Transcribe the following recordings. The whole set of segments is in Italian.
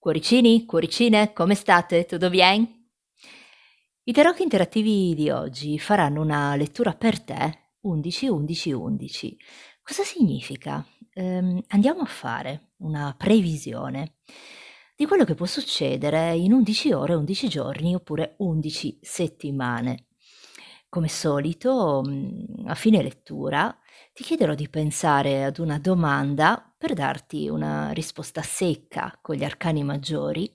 Cuoricini, cuoricine, come state? Tutto bien? I tarocchi interattivi di oggi faranno una lettura per te 11, 11, 11. Cosa significa? Andiamo a fare una previsione di quello che può succedere in 11 ore, 11 giorni oppure 11 settimane. Come solito, a fine lettura ti chiederò di pensare ad una domanda per darti una risposta secca con gli arcani maggiori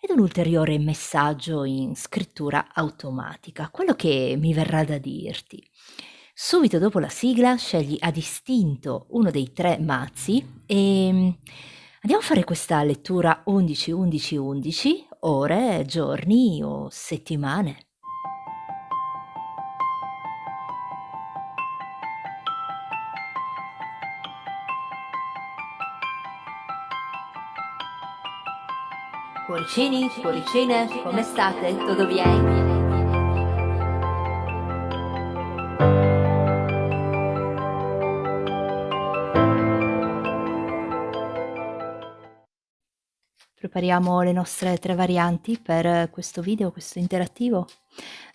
ed un ulteriore messaggio in scrittura automatica, quello che mi verrà da dirti. Subito dopo la sigla scegli a distinto uno dei 3 mazzi e, andiamo a fare questa lettura 11, 11, 11, ore, giorni o settimane. Cuoricini, cuoricine, come state? Tutto bien? Prepariamo le nostre 3 varianti per questo video, questo interattivo.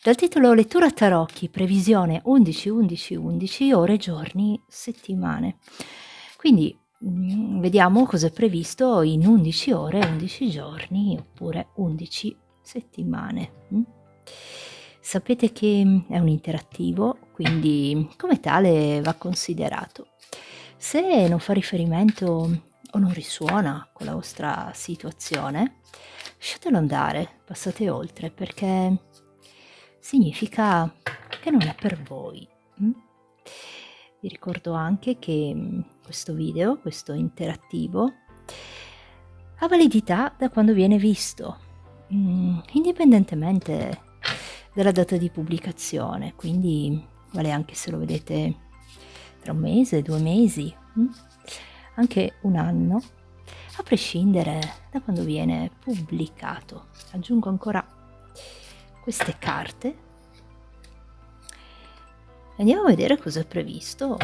Dal titolo Lettura tarocchi, previsione 11, 11, 11, ore, giorni, settimane. Quindi, vediamo cos'è previsto in 11 ore, 11 giorni oppure 11 settimane. Sapete che è un interattivo, quindi come tale va considerato. Se non fa riferimento o non risuona con la vostra situazione, lasciatelo andare, passate oltre, perché significa che non è per voi. Vi ricordo anche che questo video, questo interattivo, ha validità da quando viene visto, indipendentemente dalla data di pubblicazione, quindi vale anche se lo vedete tra 1 mese, 2 mesi, anche 1 anno, a prescindere da quando viene pubblicato. Aggiungo ancora queste carte. Andiamo a vedere cosa è previsto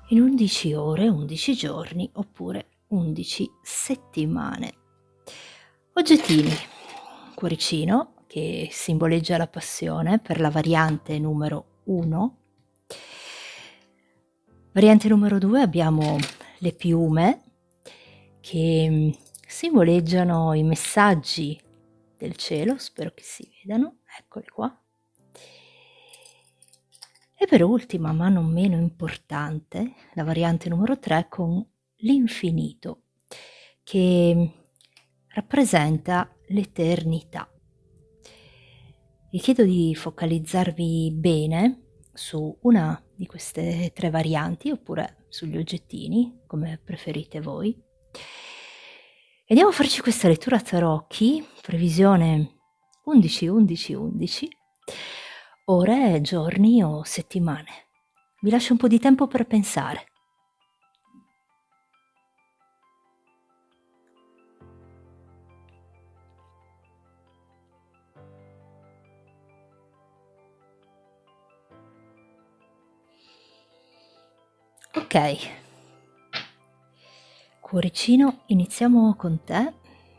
in 11 ore, 11 giorni oppure 11 settimane. Oggettini. Cuoricino, che simboleggia la passione per la variante numero 1. Variante numero 2 abbiamo le piume, che simboleggiano i messaggi del cielo, spero che si vedano, eccoli qua. E per ultima, ma non meno importante, la variante numero 3 con l'infinito, che rappresenta l'eternità. Vi chiedo di focalizzarvi bene su una di queste 3 varianti, oppure sugli oggettini, come preferite voi. E andiamo a farci questa lettura a tarocchi, previsione 11, 11, 11, ore, giorni o settimane. Vi lascio un po' di tempo per pensare. Ok, cuoricino, iniziamo con te.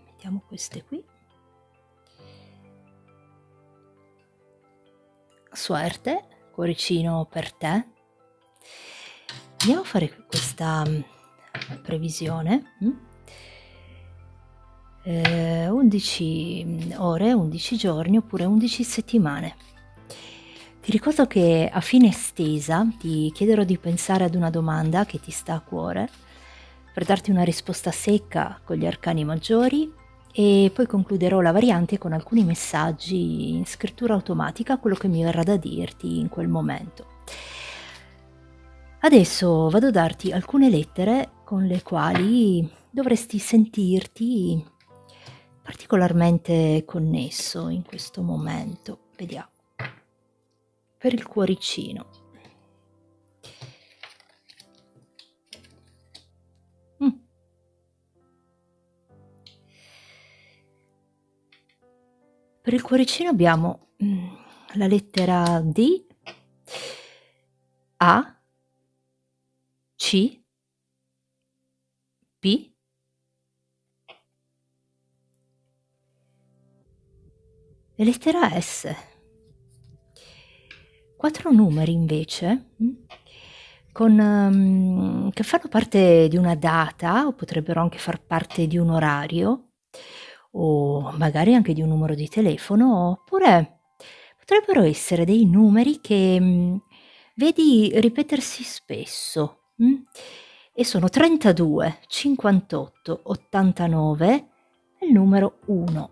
Mettiamo queste qui. Suerte, cuoricino per te. Andiamo a fare questa previsione. 11 ore, 11 giorni oppure 11 settimane. Ti ricordo che a fine estesa ti chiederò di pensare ad una domanda che ti sta a cuore per darti una risposta secca con gli arcani maggiori e poi concluderò la variante con alcuni messaggi in scrittura automatica, quello che mi verrà da dirti in quel momento. Adesso vado a darti alcune lettere con le quali dovresti sentirti particolarmente connesso in questo momento. Vediamo. Per il cuoricino. Per il cuoricino abbiamo la lettera D, A, C, P e lettera S. 4 numeri invece, che fanno parte di una data o potrebbero anche far parte di un orario o magari anche di un numero di telefono, oppure potrebbero essere dei numeri che, vedi ripetersi spesso, e sono 32, 58, 89 e il numero 1.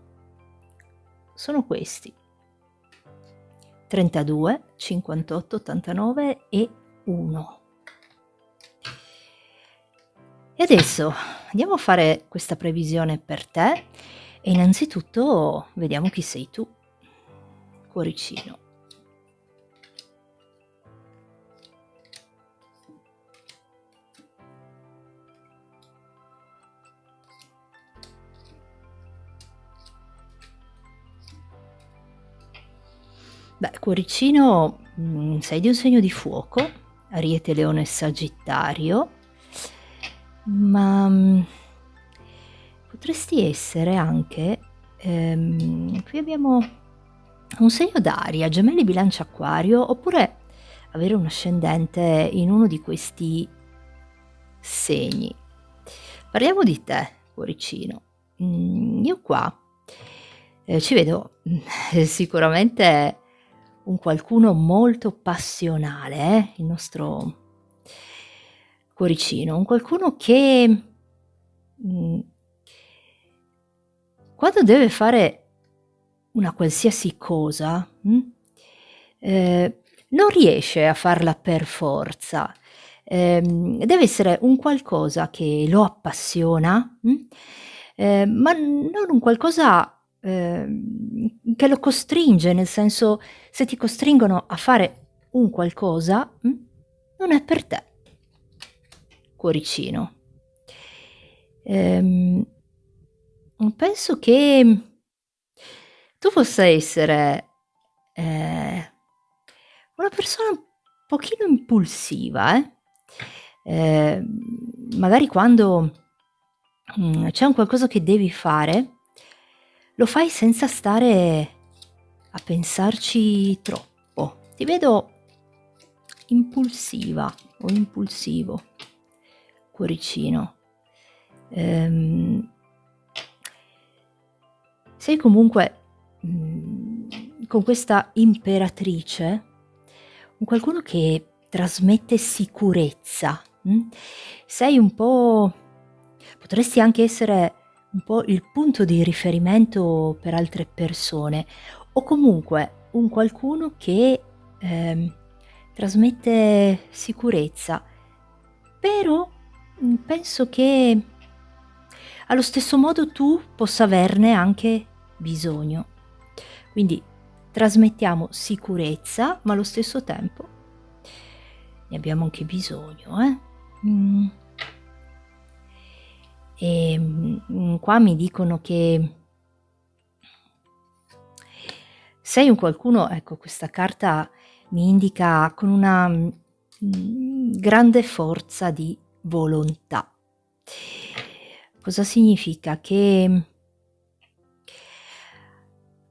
Sono questi. 32, 58, 89 e 1. E adesso andiamo a fare questa previsione per te e innanzitutto vediamo chi sei tu, cuoricino. Beh, cuoricino, sei di un segno di fuoco, Ariete, Leone e Sagittario, ma potresti essere anche, qui abbiamo un segno d'aria, Gemelli, Bilancia, Acquario, oppure avere un ascendente in uno di questi segni. Parliamo di te, cuoricino. Io qua ci vedo sicuramente un qualcuno molto passionale, il nostro cuoricino, un qualcuno che quando deve fare una qualsiasi cosa, non riesce a farla per forza. Deve essere un qualcosa che lo appassiona, ma non un qualcosa, che lo costringe, nel senso, se ti costringono a fare un qualcosa, non è per te, cuoricino. Ehm, penso che tu possa essere, una persona un pochino impulsiva, magari quando, c'è un qualcosa che devi fare, lo fai senza stare a pensarci troppo. Ti vedo impulsiva o impulsivo, cuoricino. Sei comunque, con questa imperatrice, un qualcuno che trasmette sicurezza, sei un po', potresti anche essere un po' il punto di riferimento per altre persone, o comunque un qualcuno che, trasmette sicurezza, però, penso che allo stesso modo tu possa averne anche bisogno. Quindi trasmettiamo sicurezza, ma allo stesso tempo ne abbiamo anche bisogno, Mhmm, qua mi dicono che sei un qualcuno, ecco, questa carta mi indica con una, grande forza di volontà. Cosa significa? Che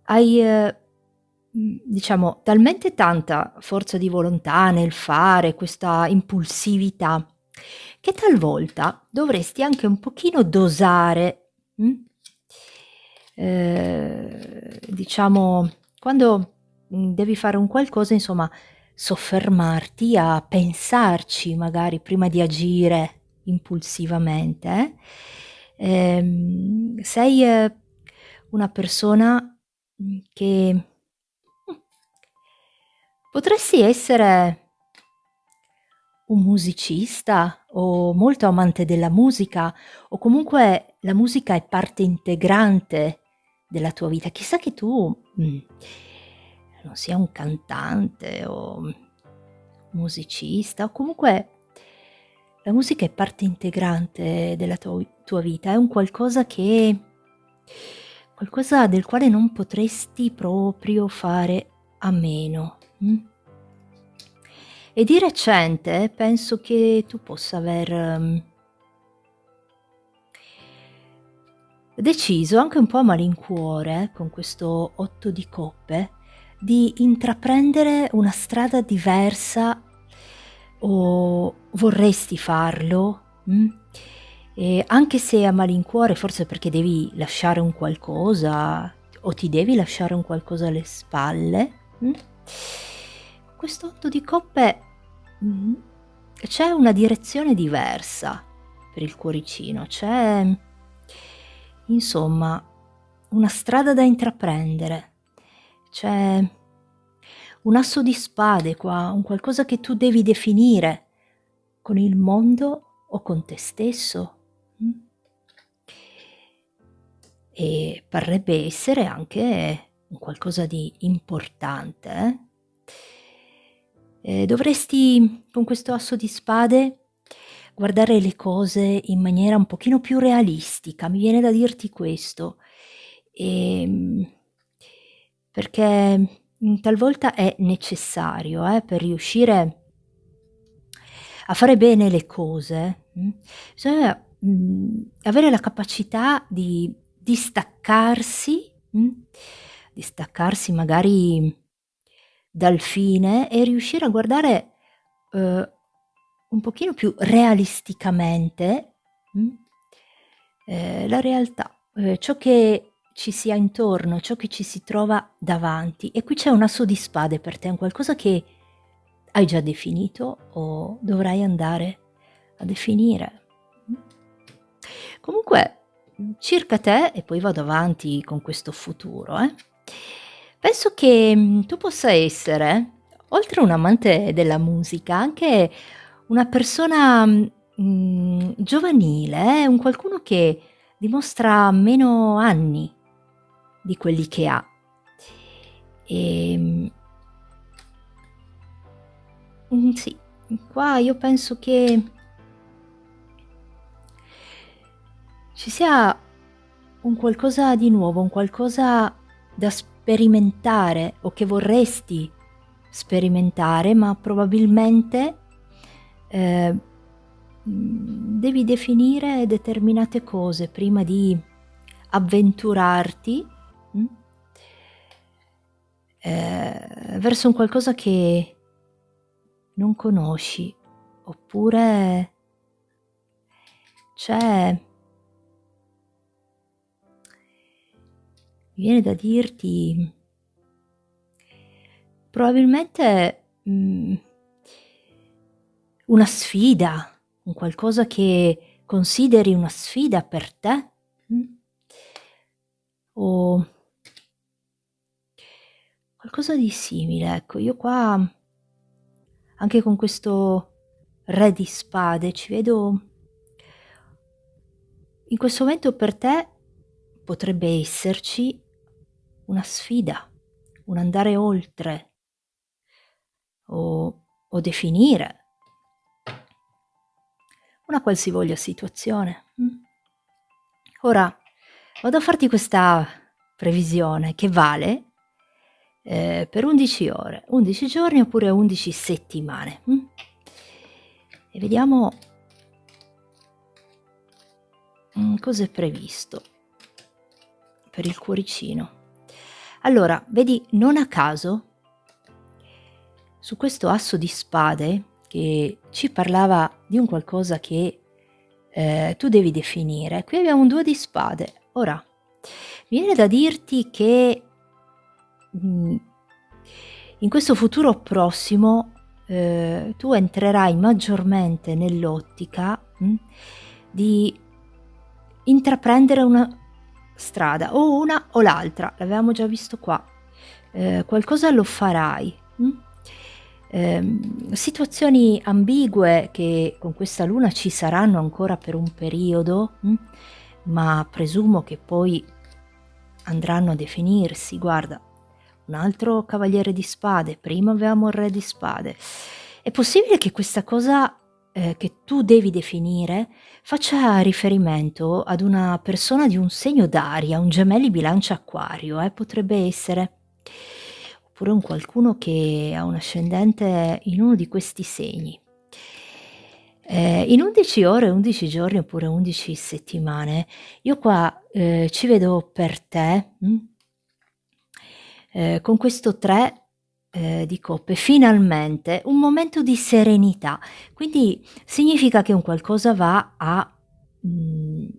hai, diciamo, talmente tanta forza di volontà nel fare, questa impulsività, che talvolta dovresti anche un pochino dosare, diciamo, quando, devi fare un qualcosa, insomma, soffermarti a pensarci magari prima di agire impulsivamente, sei, una persona, che, potresti essere un musicista o molto amante della musica, o comunque la musica è parte integrante della tua vita. Chissà che tu, non sia un cantante o musicista, o comunque la musica è parte integrante della tua vita, è un qualcosa del quale non potresti proprio fare a meno, E di recente penso che tu possa aver, deciso, anche un po' a malincuore, con questo 8 di coppe, di intraprendere una strada diversa, o vorresti farlo? Anche se a malincuore, forse perché devi lasciare un qualcosa o ti devi lasciare un qualcosa alle spalle? Questo 8 di coppe, mhmm, c'è una direzione diversa per il cuoricino, c'è insomma una strada da intraprendere, c'è un asso di spade qua, un qualcosa che tu devi definire con il mondo o con te stesso, mh? E parrebbe essere anche un qualcosa di importante, eh? Dovresti, con questo asso di spade, guardare le cose in maniera un pochino più realistica, mi viene da dirti questo. Ehm, Perché, talvolta è necessario, per riuscire a fare bene le cose, bisogna, avere la capacità di distaccarsi, distaccarsi magari dal fine e riuscire a guardare, uhm, un pochino più realisticamente, mh, la realtà, ciò che ci si ha intorno, ciò che ci si trova davanti. E qui c'è un asso di spade per te, un qualcosa che hai già definito o dovrai andare a definire. Mh. Comunque, circa te, e poi vado avanti con questo futuro, penso che, tu possa essere, oltre un amante della musica, anche una persona, giovanile, un qualcuno che dimostra meno anni di quelli che ha. Ehm, sì, qua io penso che ci sia un qualcosa di nuovo, un qualcosa da sperimentare o che vorresti sperimentare, ma probabilmente, devi definire determinate cose prima di avventurarti, mh, verso un qualcosa che non conosci, oppure c'è, mi viene da dirti, probabilmente, una sfida, un qualcosa che consideri una sfida per te, mh? O qualcosa di simile, ecco. Io qua, anche con questo re di spade, ci vedo, in questo momento per te potrebbe esserci una sfida, un andare oltre o definire una qualsivoglia situazione, Ora vado a farti questa previsione che vale, per 11 ore, 11 giorni oppure 11 settimane, e vediamo, cos'è previsto per il cuoricino. Allora, vedi, non a caso su questo asso di spade, che ci parlava di un qualcosa che, tu devi definire, qui abbiamo un 2 di spade. Ora, mi viene da dirti che, mhmm, in questo futuro prossimo, tu entrerai maggiormente nell'ottica, di intraprendere una strada, o una o l'altra, l'avevamo già visto qua. Qualcosa lo farai, situazioni ambigue che con questa luna ci saranno ancora per un periodo, ma presumo che poi andranno a definirsi. Guarda, un altro cavaliere di spade, prima avevamo il re di spade. È possibile che questa cosa, che tu devi definire, faccia riferimento ad una persona di un segno d'aria, un gemelli bilancia acquario, potrebbe essere. Oppure un qualcuno che ha un ascendente in uno di questi segni. In 11 ore, 11 giorni oppure 11 settimane, io qua, ci vedo per te, con questo 3, di coppe, finalmente un momento di serenità. Quindi significa che un qualcosa va a, mhmm,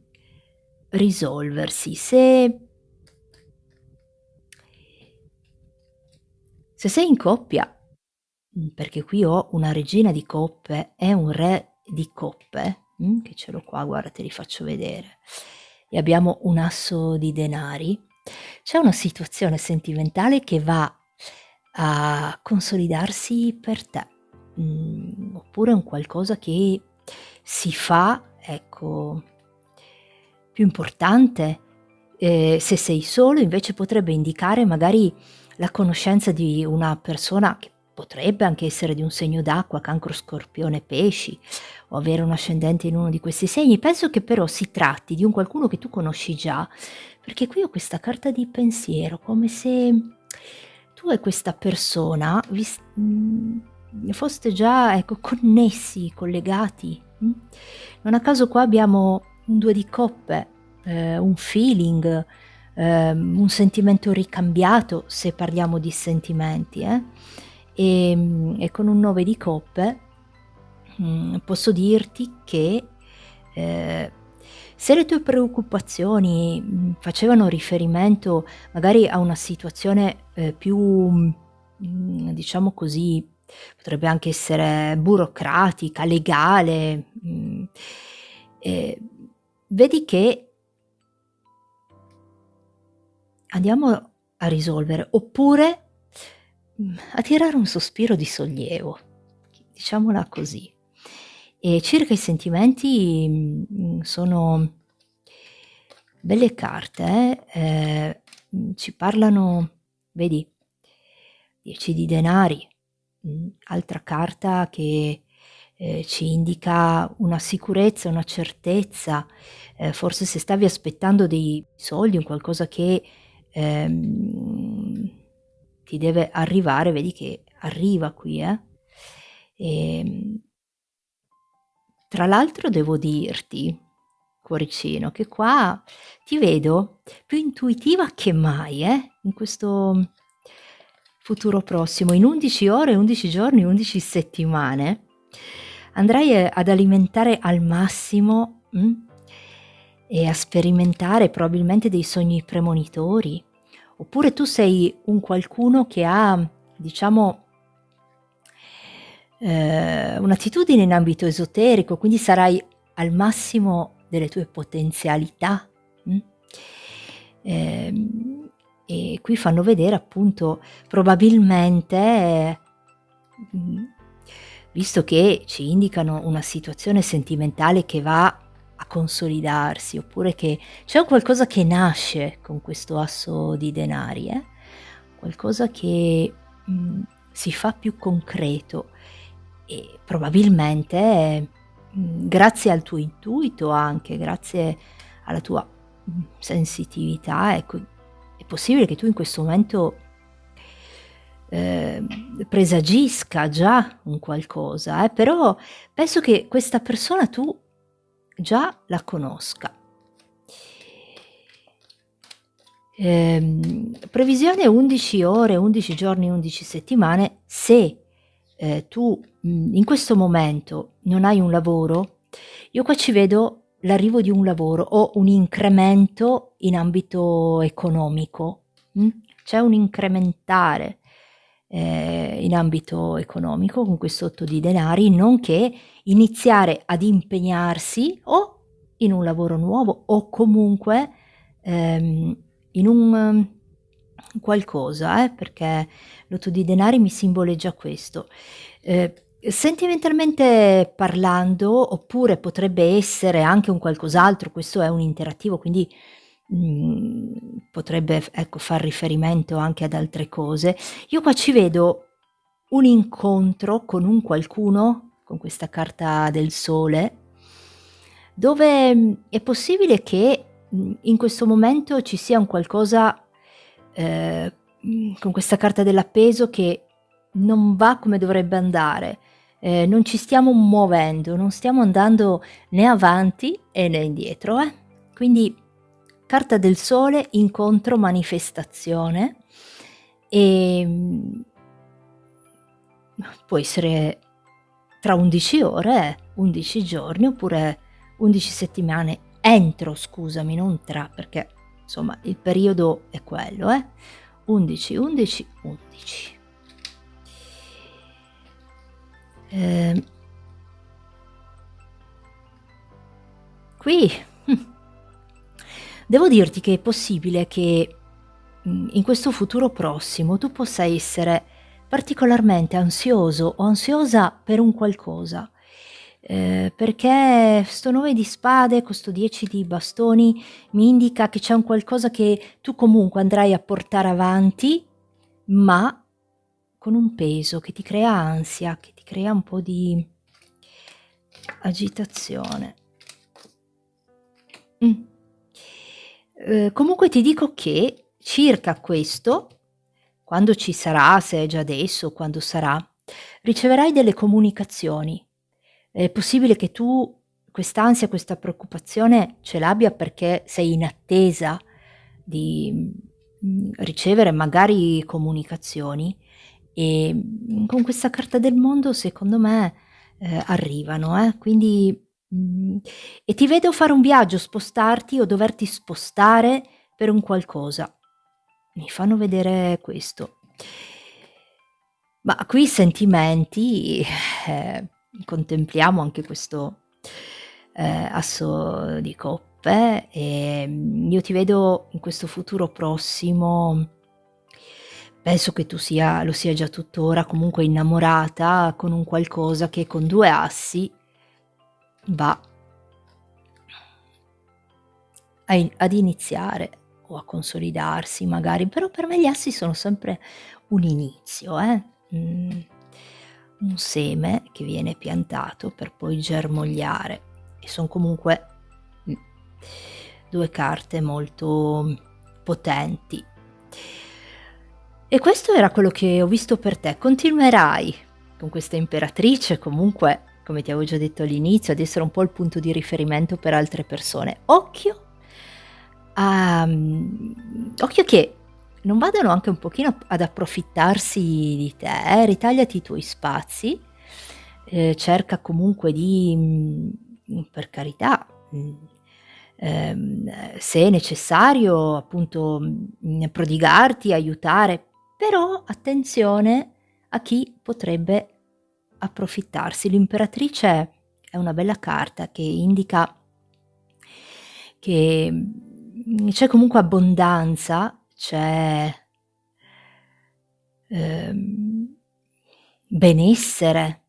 risolversi. Se sei in coppia, perché qui ho una regina di coppe e un re di coppe, che ce l'ho qua, guarda, te li faccio vedere, e abbiamo un asso di denari, c'è una situazione sentimentale che va a consolidarsi per te, oppure un qualcosa che si fa, ecco, più importante. Se sei solo invece potrebbe indicare magari la conoscenza di una persona che potrebbe anche essere di un segno d'acqua, Cancro, Scorpione, Pesci, o avere un ascendente in uno di questi segni. Penso che però si tratti di un qualcuno che tu conosci già, perché qui ho questa carta di pensiero, come se tu e questa persona foste già, ecco, connessi, collegati, Non a caso qua abbiamo un 2 di coppe, un feeling, un sentimento ricambiato, se parliamo di sentimenti, e con un 9 di coppe, posso dirti che, ehm, se le tue preoccupazioni, facevano riferimento magari a una situazione, più, diciamo così, potrebbe anche essere burocratica, legale, ehm, vedi che andiamo a risolvere, oppure, a tirare un sospiro di sollievo, diciamola così. E circa i sentimenti, sono belle carte, ci parlano, vedi, 10 di denari, altra carta che, ci indica una sicurezza, una certezza, forse se stavi aspettando dei soldi, un qualcosa che, ti deve arrivare, vedi che arriva qui, Ehm, tra l'altro devo dirti, cuoricino, che qua ti vedo più intuitiva che mai, in questo futuro prossimo. In 11 ore, 11 giorni, 11 settimane andrai, ad alimentare al massimo, e a sperimentare probabilmente dei sogni premonitori, oppure tu sei un qualcuno che ha, diciamo, un'attitudine in ambito esoterico, quindi sarai al massimo delle tue potenzialità, mh? E qui fanno vedere appunto probabilmente, mhmm, visto che ci indicano una situazione sentimentale che va a consolidarsi, oppure che c'è un qualcosa che nasce con questo asso di denari, qualcosa che, si fa più concreto e probabilmente, grazie al tuo intuito anche, grazie alla tua, sensitività, ecco, è possibile che tu in questo momento, presagisca già un qualcosa, però penso che questa persona tu già la conosca. Previsione 11 ore, 11 giorni, 11 settimane. Se, tu, in questo momento non hai un lavoro, io qua ci vedo l'arrivo di un lavoro o un incremento in ambito economico, c'è un incrementare, in ambito economico con questo 8 di denari, nonché iniziare ad impegnarsi o in un lavoro nuovo o comunque, ehm, in un qualcosa, perché l'8 di denari mi simboleggia questo. Sentimentalmente parlando, oppure potrebbe essere anche un qualcos'altro, questo è un interattivo, quindi, potrebbe ecco, far riferimento anche ad altre cose. Io qua ci vedo un incontro con un qualcuno, con questa carta del sole, dove, è possibile che, in questo momento ci sia un qualcosa, con questa carta dell'appeso che non va come dovrebbe andare. non ci stiamo muovendo, non stiamo andando né avanti né indietro, eh. Quindi carta del sole, incontro, manifestazione, ehm, può essere tra 11 ore, 11 giorni oppure 11 settimane, entro scusami, non tra, perché insomma il periodo è quello, 11, 11, 11. Ehm, qui devo dirti che è possibile che, in questo futuro prossimo tu possa essere particolarmente ansioso o ansiosa per un qualcosa, perché sto 9 di spade con sto 10 di bastoni mi indica che c'è un qualcosa che tu comunque andrai a portare avanti, ma con un peso che ti crea ansia, che ti crea un po' di agitazione. Mh. Comunque ti dico che circa questo, quando ci sarà, se è già adesso o quando sarà, riceverai delle comunicazioni. È possibile che tu quest'ansia, questa preoccupazione ce l'abbia perché sei in attesa di, ricevere magari comunicazioni e, con questa carta del mondo secondo me, arrivano, quindi, e ti vedo fare un viaggio, spostarti o doverti spostare per un qualcosa. Mi fanno vedere questo. Ma qui i sentimenti, contempliamo anche questo, asso di coppe, io ti vedo in questo futuro prossimo, penso che tu sia già tuttora, comunque innamorata con un qualcosa che con 2 assi va ad iniziare o a consolidarsi magari, però per me gli assi sono sempre un inizio, un seme che viene piantato per poi germogliare e son comunque, mh, 2 carte molto potenti. E questo era quello che ho visto per te. Continuerai con questa imperatrice comunque, come ti avevo già detto all'inizio, ad essere un po' il punto di riferimento per altre persone. Occhio che non vadano anche un pochino ad approfittarsi di te, ritagliati i tuoi spazi, cerca comunque di, per carità, se è necessario appunto, prodigarti, aiutare, però attenzione a chi potrebbe approfittarsi. L'imperatrice è una bella carta che indica che, c'è comunque abbondanza, c'è, ehm, benessere.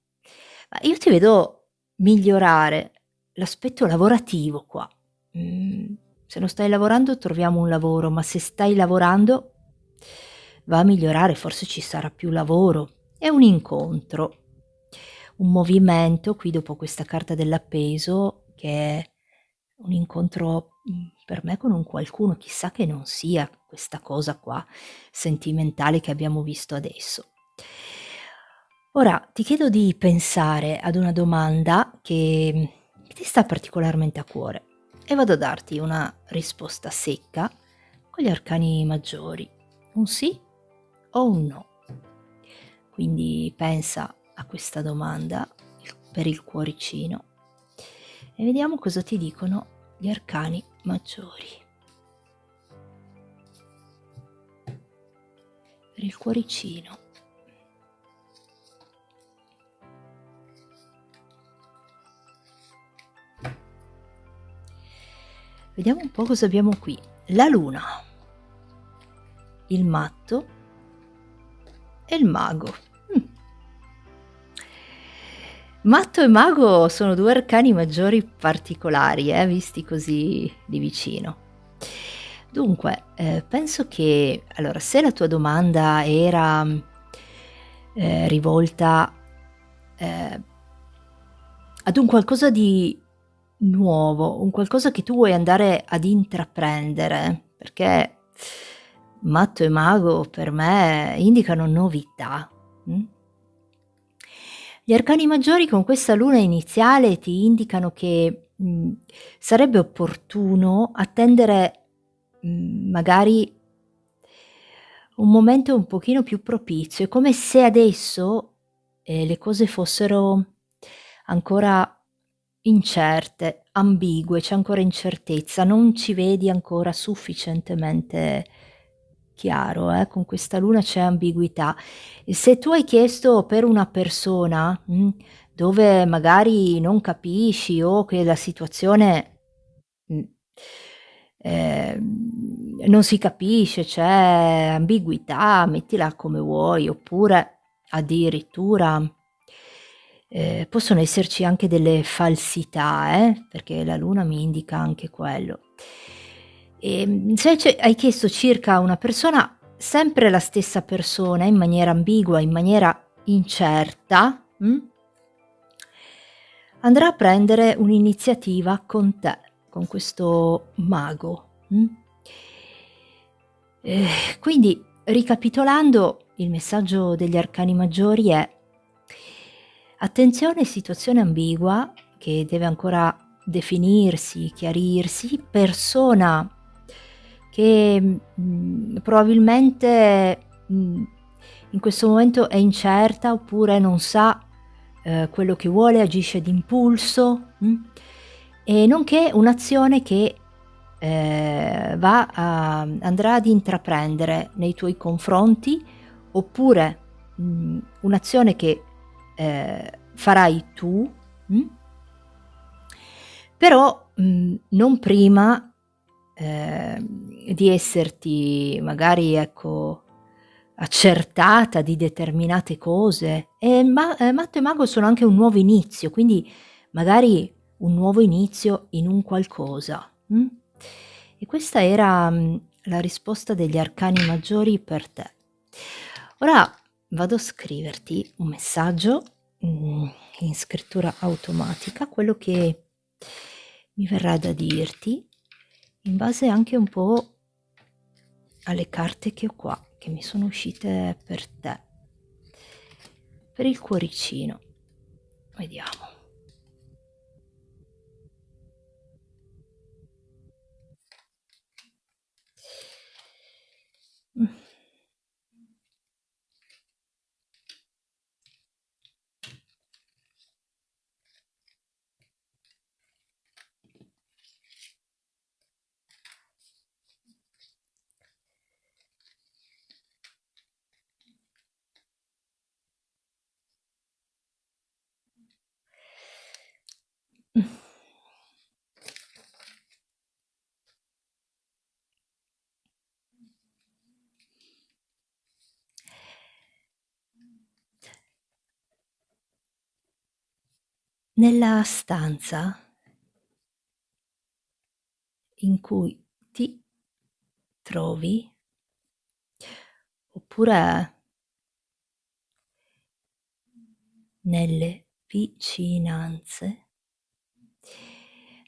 Ma io ti vedo migliorare l'aspetto lavorativo qua. Se non stai lavorando troviamo un lavoro, ma se stai lavorando va a migliorare, forse ci sarà più lavoro. È un incontro, un movimento qui dopo questa carta dell'appeso che è un incontro, per me con un qualcuno, chissà che non sia questa cosa qua sentimentale che abbiamo visto adesso. Ora ti chiedo di pensare ad una domanda che ti sta particolarmente a cuore e vado a darti una risposta secca con gli arcani maggiori, un sì o un no. Quindi pensa a questa domanda per il cuoricino e vediamo cosa ti dicono gli arcani maggiori. Per il cuoricino. Vediamo un po' cosa abbiamo qui. La luna, il matto e il mago. Matto e mago sono 2 arcani maggiori particolari, visti così di vicino. Dunque, penso che allora, se la tua domanda era, rivolta, ehm, ad un qualcosa di nuovo, un qualcosa che tu vuoi andare ad intraprendere, perché matto e mago per me indicano novità, mh? Gli arcani maggiori con questa luna iniziale ti indicano che, sarebbe opportuno attendere, magari un momento un pochino più propizio. È come se adesso, le cose fossero ancora incerte, ambigue, c'è ancora incertezza, non ci vedi ancora sufficientemente chiaro, con questa luna c'è ambiguità. E se tu hai chiesto per una persona, dove magari non capisci o che la situazione, mhmm, non si capisce, c'è ambiguità, mettila come vuoi, oppure addirittura, possono esserci anche delle falsità, perché la luna mi indica anche quello. Se invece hai chiesto circa una persona, sempre la stessa persona, in maniera ambigua, in maniera incerta, andrà a prendere un'iniziativa con te, con questo mago, quindi ricapitolando, il messaggio degli arcani maggiori è: attenzione, situazione ambigua che deve ancora definirsi, chiarirsi, persona che, probabilmente, in questo momento è incerta oppure non sa, quello che vuole, agisce d'impulso, e nonché un'azione che, andrà ad intraprendere nei tuoi confronti, oppure, un'azione che, farai tu, mh, però, non prima, di esserti magari, ecco, accertata di determinate cose. Matto e mago sono anche un nuovo inizio, quindi magari un nuovo inizio in un qualcosa, E questa era, la risposta degli arcani maggiori per te. Ora vado a scriverti un messaggio, in scrittura automatica, quello che mi verrà da dirti, in base anche un po' alle carte che ho qua, che mi sono uscite per te. Per il cuoricino. Vediamo. Mh. Mh. Nella stanza in cui ti trovi, oppure nelle vicinanze,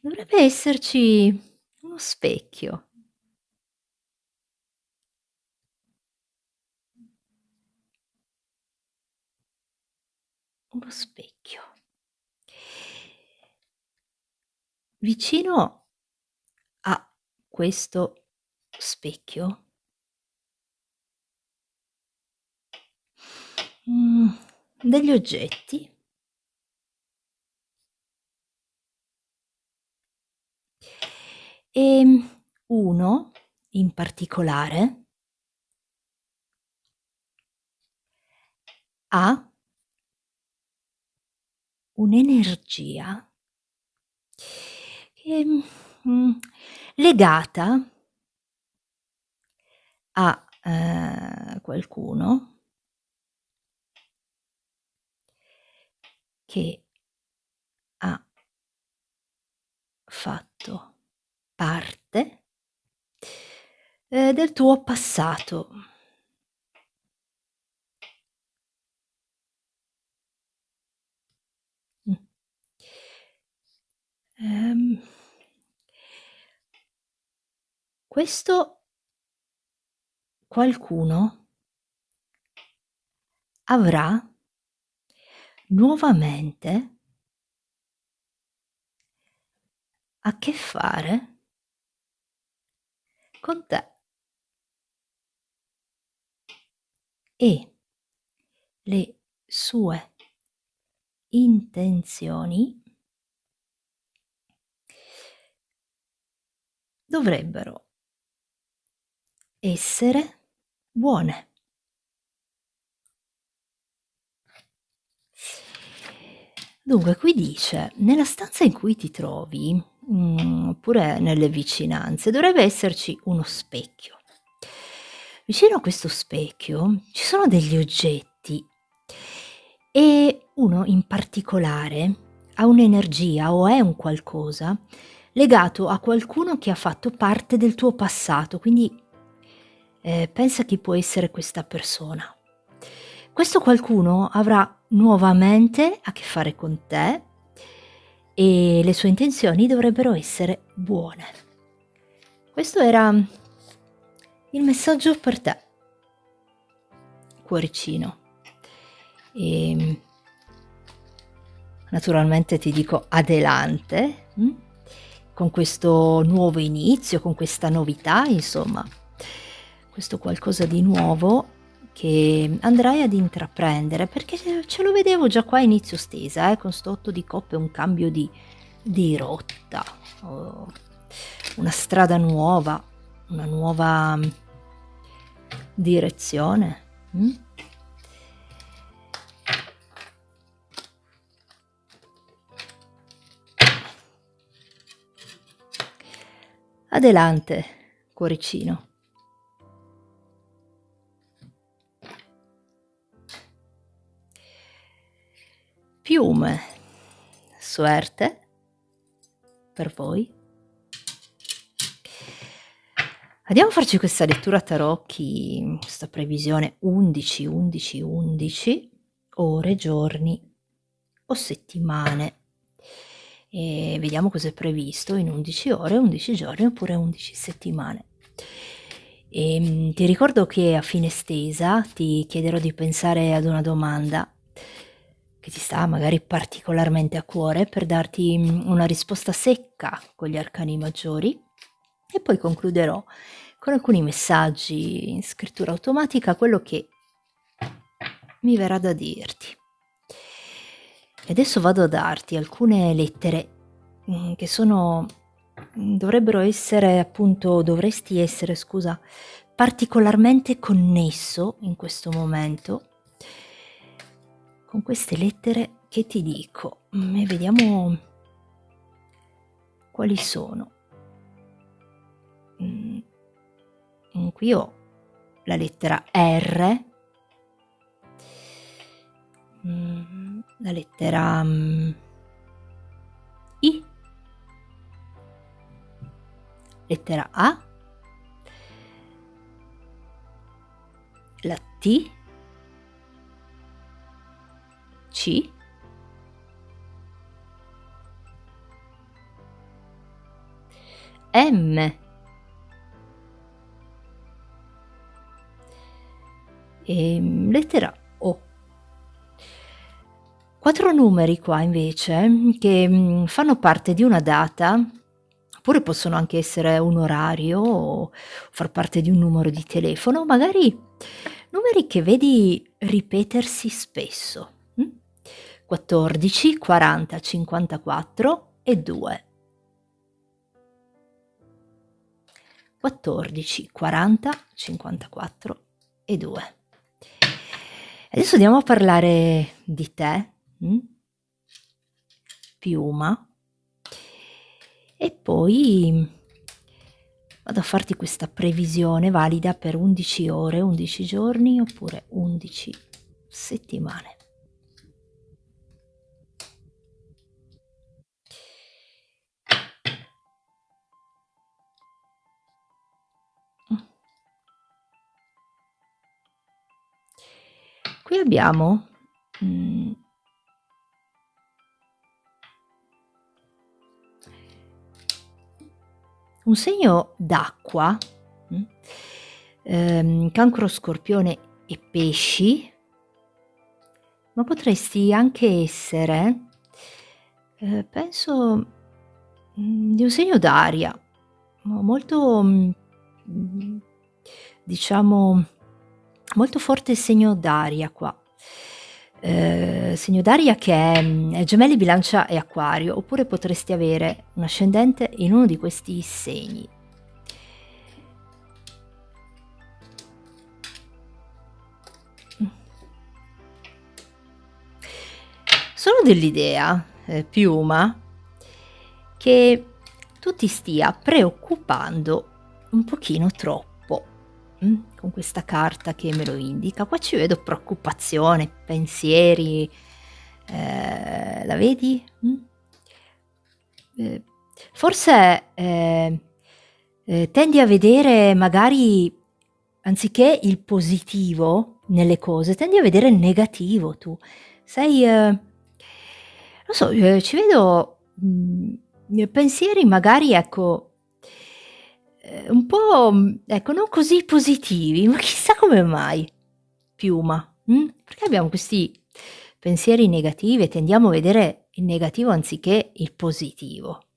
dovrebbe esserci uno specchio. Uno specchio. Vicino a questo specchio, degli oggetti, uno in particolare ha un'energia che, legata a, qualcuno che ha fatto parte, del tuo passato. Mh. Ehm, questo qualcuno avrà nuovamente a che fare con te e le sue intenzioni dovrebbero essere buone. Dunque qui dice: "Nella stanza in cui ti trovi, oppure nelle vicinanze, dovrebbe esserci uno specchio. Vicino a questo specchio ci sono degli oggetti e uno in particolare ha un'energia o è un qualcosa legato a qualcuno che ha fatto parte del tuo passato, quindi, pensa chi può essere questa persona. Questo qualcuno avrà nuovamente a che fare con te e le sue intenzioni dovrebbero essere buone. Questo era il messaggio per te, cuoricino. Ehm, Naturalmente ti dico adelante, con questo nuovo inizio, con questa novità, insomma, questo qualcosa di nuovo che andrai ad intraprendere, perché ce lo vedevo già qua a inizio stesa, con sto 8 di coppe, un cambio di rotta, o una strada nuova, una nuova direzione. Adelante, cuoricino. Piume, suerte per voi. Andiamo a farci questa lettura tarocchi, questa previsione 11, 11, 11, ore, giorni o settimane. E vediamo cos'è previsto in 11 ore, 11 giorni oppure 11 settimane. Ti ricordo che a fine stesa ti chiederò di pensare ad una domanda che ti sta magari particolarmente a cuore per darti una risposta secca con gli arcani maggiori e poi concluderò con alcuni messaggi in scrittura automatica, quello che mi verrà da dirti. E adesso vado a darti alcune lettere che sono dovrebbero essere appunto dovresti essere, scusa, particolarmente connesso in questo momento con queste lettere che ti dico. E vediamo quali sono. Qui ho la lettera R, la lettera I, lettera A, la T, C, M e lettera O. 4 numeri qua invece che fanno parte di una data, oppure possono anche essere un orario o far parte di un numero di telefono, magari numeri che vedi ripetersi spesso. 14, 40, 54 e 2. 14, 40, 54 e 2. Adesso andiamo a parlare di te, piuma, e poi vado a farti questa previsione valida per 11 ore, 11 giorni oppure 11 settimane. Qui abbiamo un segno d'acqua, Cancro, Scorpione e Pesci, ma potresti anche essere, penso, di un segno d'aria, molto, mhmm, diciamo molto forte il segno d'aria qua. Segno d'aria che è Gemelli, Bilancia e Acquario, oppure potresti avere un ascendente in uno di questi segni. Mh. Sono dell'idea, Piuma, che tu ti stia preoccupando un pochino troppo, con questa carta che me lo indica. Qua ci vedo preoccupazione, pensieri, la vedi? Ehm, forse, tendi a vedere magari, anziché il positivo nelle cose, tendi a vedere il negativo tu. Sei, non so, ci vedo, pensieri magari, ecco, un po', ecco, non così positivi, ma chissà come mai, Piuma, perché abbiamo questi pensieri negativi e tendiamo a vedere il negativo anziché il positivo,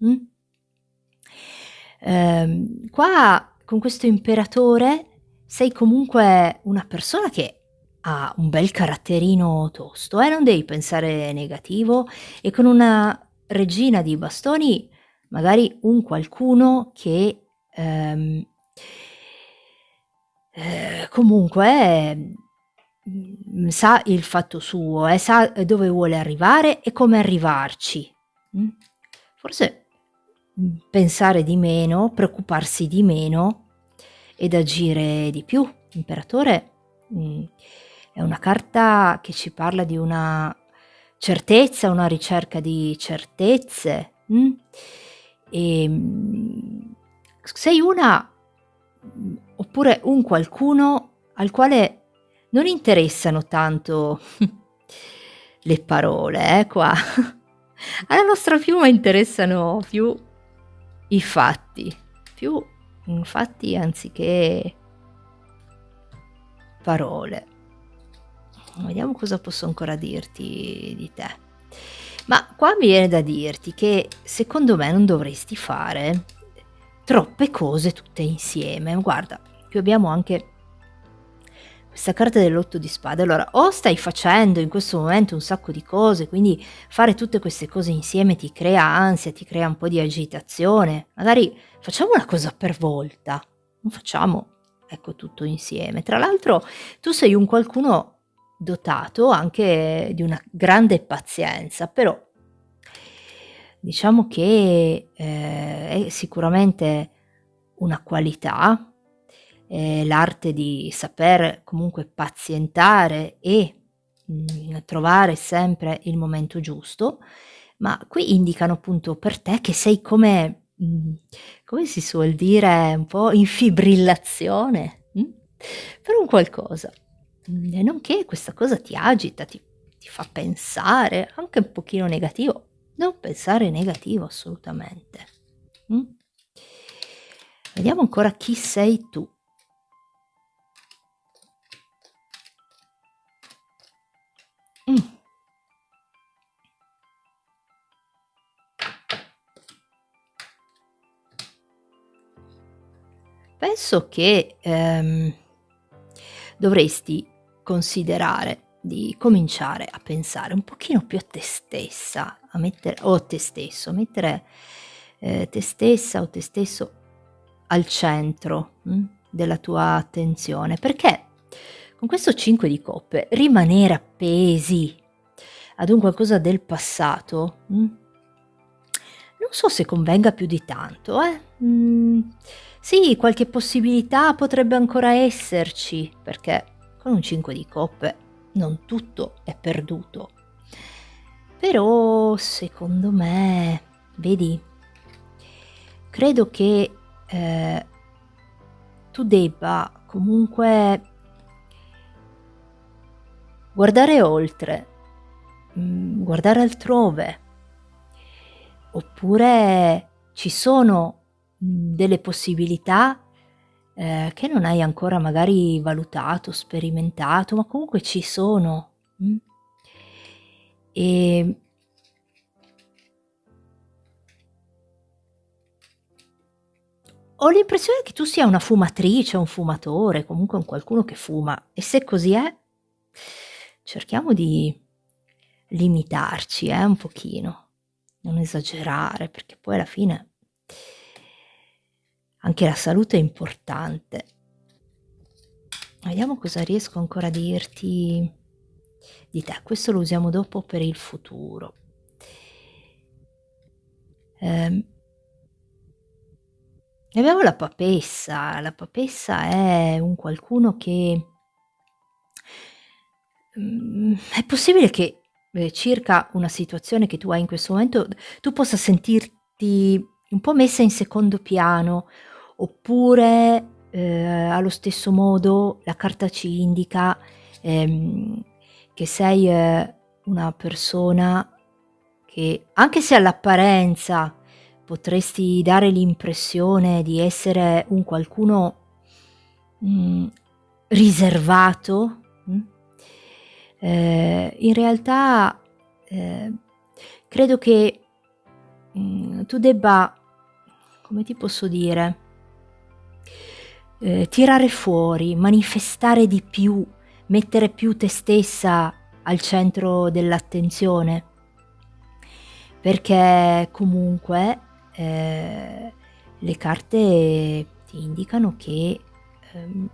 Qua con questo imperatore sei comunque una persona che ha un bel caratterino tosto, non devi pensare negativo, e con una regina di bastoni magari un qualcuno che, comunque, sa il fatto suo, sa dove vuole arrivare e come arrivarci, mh. Forse, pensare di meno, preoccuparsi di meno ed agire di più. L'imperatore, è una carta che ci parla di una certezza, una ricerca di certezze, sei una, oppure un qualcuno al quale non interessano tanto le parole, qua. Alla nostra Piuma interessano più i fatti, più fatti anziché parole. Vediamo cosa posso ancora dirti di te. Ma qua mi viene da dirti che secondo me non dovresti fare troppe cose tutte insieme. Guarda, qui abbiamo anche questa carta dell'8 di spade. Allora, o stai facendo in questo momento un sacco di cose, quindi fare tutte queste cose insieme ti crea ansia, ti crea un po' di agitazione. Magari facciamo una cosa per volta, non facciamo, ecco, tutto insieme. Tra l'altro tu sei un qualcuno dotato anche di una grande pazienza, però diciamo che, è sicuramente una qualità, l'arte di saper comunque pazientare e, trovare sempre il momento giusto, ma qui indicano appunto per te che sei come, come si suol dire, un po' in fibrillazione, per un qualcosa. E nonché questa cosa ti agita, ti fa pensare, anche un pochino negativo. Non pensare negativo assolutamente. Mh? Vediamo ancora chi sei tu. Mh. Penso che, dovresti considerare di cominciare a pensare un pochino più a te stessa, a mettere, o a te stesso, a mettere, te stessa o te stesso al centro, della tua attenzione, perché con questo 5 di coppe rimanere appesi ad un qualcosa del passato, non so se convenga più di tanto, eh. Sì, qualche possibilità potrebbe ancora esserci, perché con un 5 di coppe non tutto è perduto. Però secondo me, vedi, credo che, tu debba comunque guardare oltre, guardare altrove, oppure ci sono, delle possibilità, che non hai ancora magari valutato, sperimentato, ma comunque ci sono, mh? Ehm Ho l'impressione che tu sia una fumatrice, un fumatore, comunque un qualcuno che fuma e se così è, cerchiamo di limitarci, un pochino, non esagerare, perché poi alla fine anche la salute è importante. Vediamo cosa riesco ancora a dirti di te. Questo lo usiamo dopo per il futuro. Ehm E abbiamo la papessa. La papessa è un qualcuno che è possibile che, circa una situazione che tu hai in questo momento, tu possa sentirti un po' messa in secondo piano, oppure, allo stesso modo la carta ci indica, ehm, che sei, una persona che, anche se all'apparenza potresti dare l'impressione di essere un qualcuno, mhmm, riservato, in realtà, ehm, credo che, tu debba, come ti posso dire, tirare fuori, manifestare di più, mettere più te stessa al centro dell'attenzione, perché comunque, le carte ti indicano che, ehm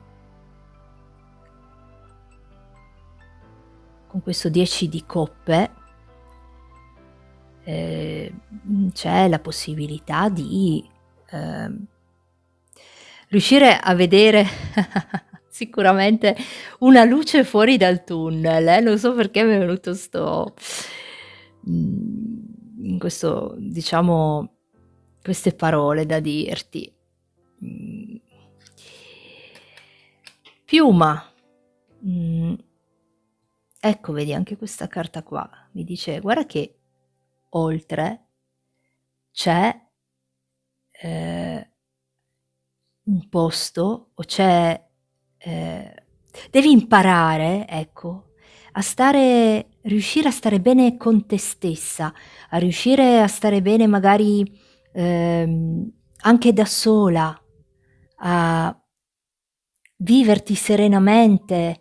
con questo 10 di coppe, c'è la possibilità di, ehm, riuscire a vedere sicuramente una luce fuori dal tunnel, non so perché mi è venuto in questo, diciamo, queste parole da dirti. Mhmm, Piuma, mhmm ecco vedi anche questa carta qua mi dice: "Guarda che oltre c'è, ehm, un posto o c'è, ehm devi imparare, ecco, a riuscire a stare bene con te stessa, a riuscire a stare bene magari, anche da sola, a viverti serenamente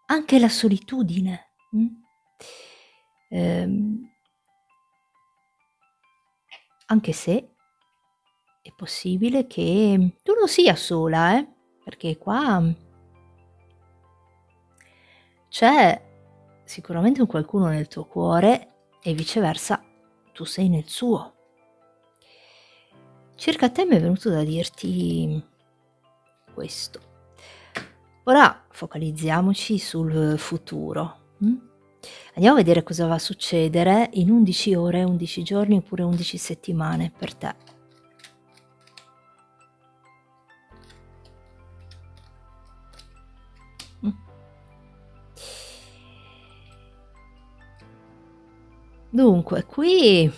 anche la solitudine, Ehm, anche se è possibile che tu non sia sola, perché qua, c'è sicuramente un qualcuno nel tuo cuore e viceversa tu sei nel suo. Circa te mi è venuto da dirti questo. Ora focalizziamoci sul futuro, Andiamo a vedere cosa va a succedere in 11 ore, 11 giorni oppure 11 settimane per te. Mh. Dunque qui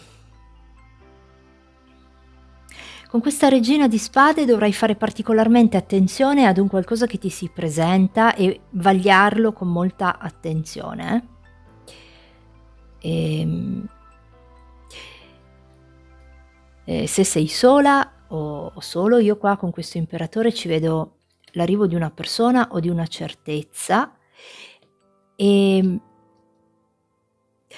con questa regina di spade dovrai fare particolarmente attenzione ad un qualcosa che ti si presenta e vagliarlo con molta attenzione, Ehm, se sei sola o solo, io qua con questo imperatore ci vedo l'arrivo di una persona o di una certezza, ehm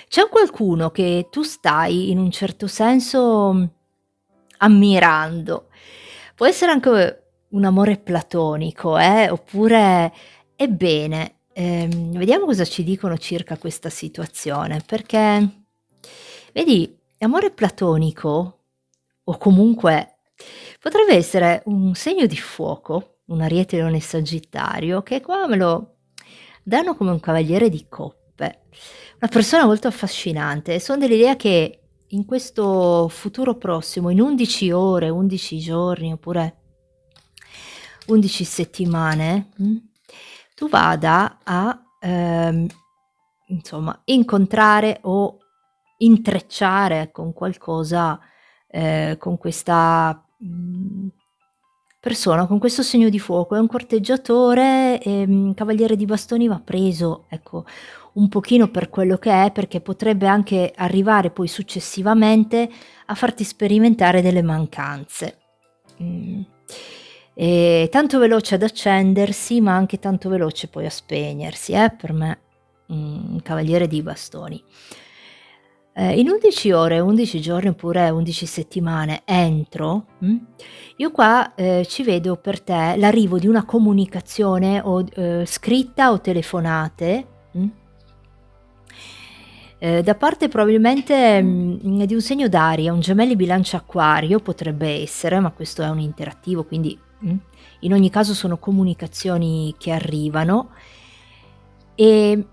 c'è un qualcuno che tu stai in un certo senso, ammirando. Può essere anche un amore platonico, oppure ebbene, vediamo cosa ci dicono circa questa situazione, perché vedi, amore platonico o comunque potrebbe essere un segno di fuoco, un Ariete, Leone e Sagittario, che qua me lo danno come un cavaliere di coppe, una persona molto affascinante e son dell'idea che in questo futuro prossimo, in 11 ore, 11 giorni oppure 11 settimane, tu vada a, insomma, incontrare o intrecciare con qualcosa, con questa, persona, con questo segno di fuoco. È un corteggiatore, cavaliere di bastoni va preso, ecco, un pochino per quello che è, perché potrebbe anche arrivare poi successivamente a farti sperimentare delle mancanze. Mhmm, tanto veloce ad accendersi, ma anche tanto veloce poi a spegnersi, per me, un cavaliere di bastoni. In 11 ore, 11 giorni oppure 11 settimane entro, io qua, ci vedo per te l'arrivo di una comunicazione o scritta o telefonate, da parte probabilmente, di un segno d'aria, un gemelli bilancia acquario potrebbe essere, ma questo è un interattivo, quindi, in ogni caso sono comunicazioni che arrivano. Ehm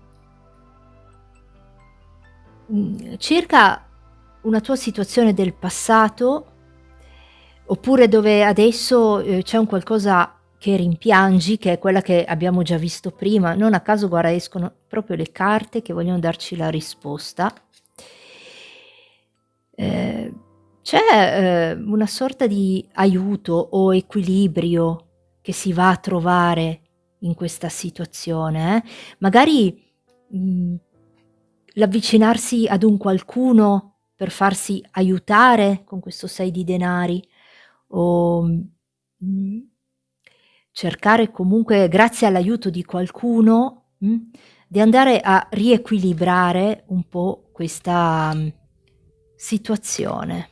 Circa una tua situazione del passato, oppure dove adesso, c'è un qualcosa che rimpiangi, che è quella che abbiamo già visto prima. Non a caso guarda escono proprio le carte che vogliono darci la risposta. C'è, una sorta di aiuto o equilibrio che si va a trovare in questa situazione, eh. Magari, mhmm l'avvicinarsi ad un qualcuno per farsi aiutare con questo 6 di denari o, cercare comunque grazie all'aiuto di qualcuno, di andare a riequilibrare un po' questa, situazione.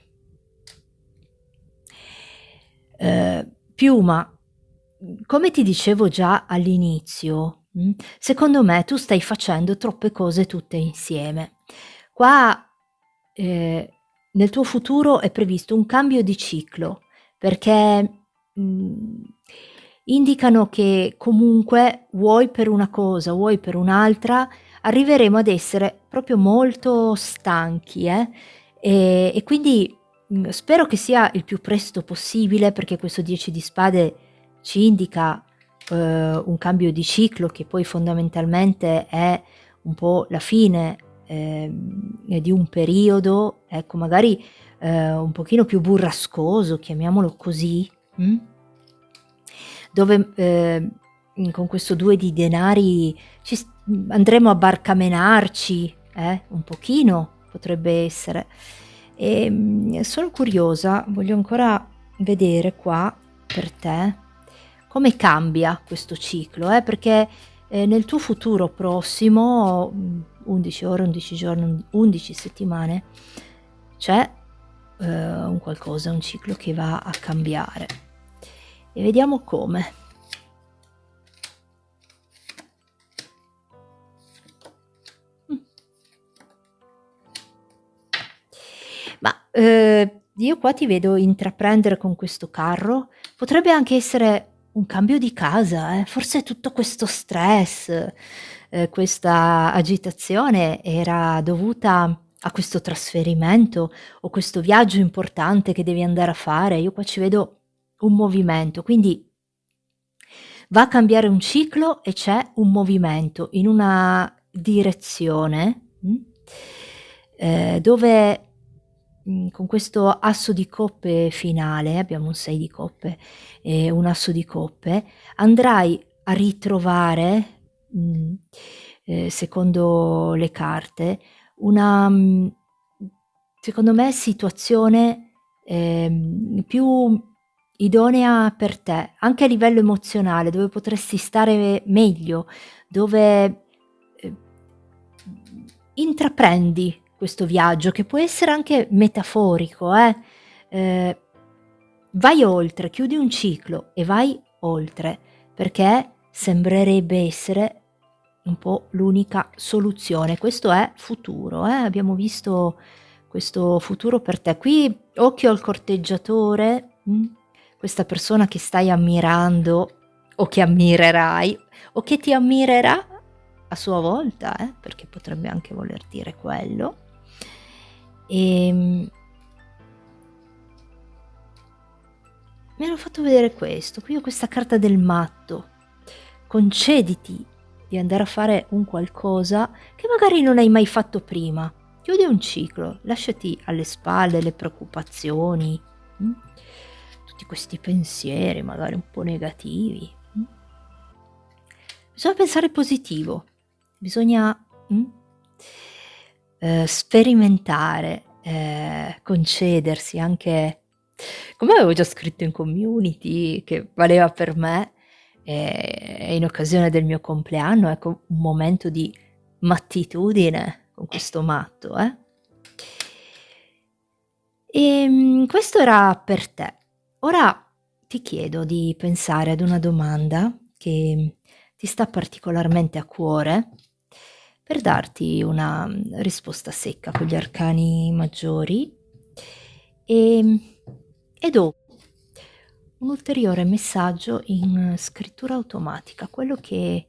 Piuma, come ti dicevo già all'inizio, secondo me tu stai facendo troppe cose tutte insieme. Qua, ehm, nel tuo futuro è previsto un cambio di ciclo, perché, mhmm, indicano che comunque, vuoi per una cosa, vuoi per un'altra, arriveremo ad essere proprio molto stanchi, e quindi spero che sia il più presto possibile, perché questo 10 di spade ci indica, un cambio di ciclo che poi fondamentalmente è un po' la fine, di un periodo, ecco, magari, un pochino più burrascoso, chiamiamolo così, dove, con questo 2 di denari andremo a barcamenarci, un pochino, potrebbe essere. Sono curiosa, voglio ancora vedere qua per te come cambia questo ciclo, perché, nel tuo futuro prossimo, 11 ore, 11 giorni, 11 settimane, c'è, un qualcosa, un ciclo che va a cambiare e vediamo come. Mh. Ma, io qua ti vedo intraprendere con questo carro, potrebbe anche essere un cambio di casa, forse tutto questo stress, questa agitazione era dovuta a questo trasferimento o questo viaggio importante che devi andare a fare. Io qua ci vedo un movimento, quindi va a cambiare un ciclo e c'è un movimento in una direzione, dove, con questo asso di coppe finale, abbiamo un 6 di coppe e un asso di coppe, andrai a ritrovare, secondo le carte, una, secondo me situazione, più idonea per te, anche a livello emozionale, dove potresti stare meglio, dove, ehm, intraprendi questo viaggio che può essere anche metaforico, ehm, vai oltre, chiudi un ciclo e vai oltre, perché sembrerebbe essere un po' l'unica soluzione. Questo è futuro, abbiamo visto questo futuro per te. Qui occhio al corteggiatore, questa persona che stai ammirando o che ammirerai o che ti ammirerà a sua volta, perché potrebbe anche voler dire quello. Ehm Mi hanno fatto vedere questo. Qui ho questa carta del matto. Concediti di andare a fare un qualcosa che magari non hai mai fatto prima. Chiudi un ciclo, lasciati alle spalle le preoccupazioni, tutti questi pensieri magari un po' negativi. Bisogna pensare positivo, bisogna mh? Sperimentare, concedersi anche come avevo già scritto in community che valeva per me, in occasione del mio compleanno, ecco, un momento di mattitudine con questo matto, eh. Questo era per te. Ora ti chiedo di pensare ad una domanda che ti sta particolarmente a cuore per darti una, risposta secca con gli arcani maggiori, ehm, e dopo un ulteriore messaggio in scrittura automatica, quello che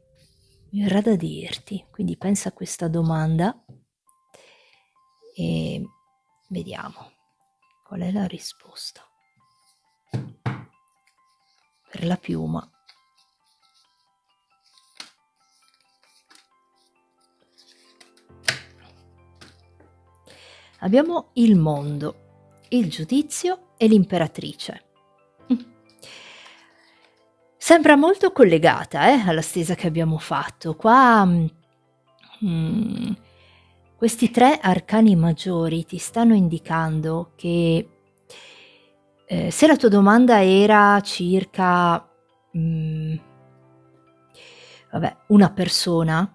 mi verrà da dirti. Quindi pensa a questa domanda e vediamo qual è la risposta. Per la piuma. Abbiamo il mondo, il giudizio e l'imperatrice. Mh. Sembra molto collegata, alla stesa che abbiamo fatto. Qua, mhmm, questi 3 arcani maggiori ti stanno indicando che, se la tua domanda era circa, mhmm, vabbè, una persona,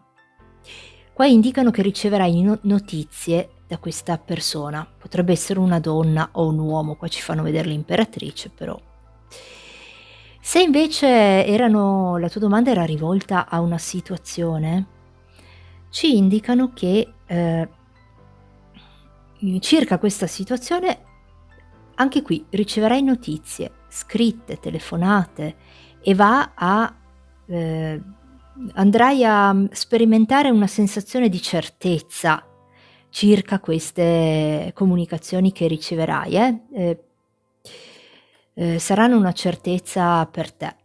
qua indicano che riceverai notizie da questa persona. Potrebbe essere una donna o un uomo, qua ci fanno vedere l'imperatrice però. Se invece la tua domanda era rivolta a una situazione, ci indicano che, circa questa situazione anche qui riceverai notizie scritte, telefonate e andrai a, sperimentare una sensazione di certezza circa queste comunicazioni che riceverai, saranno una certezza per te.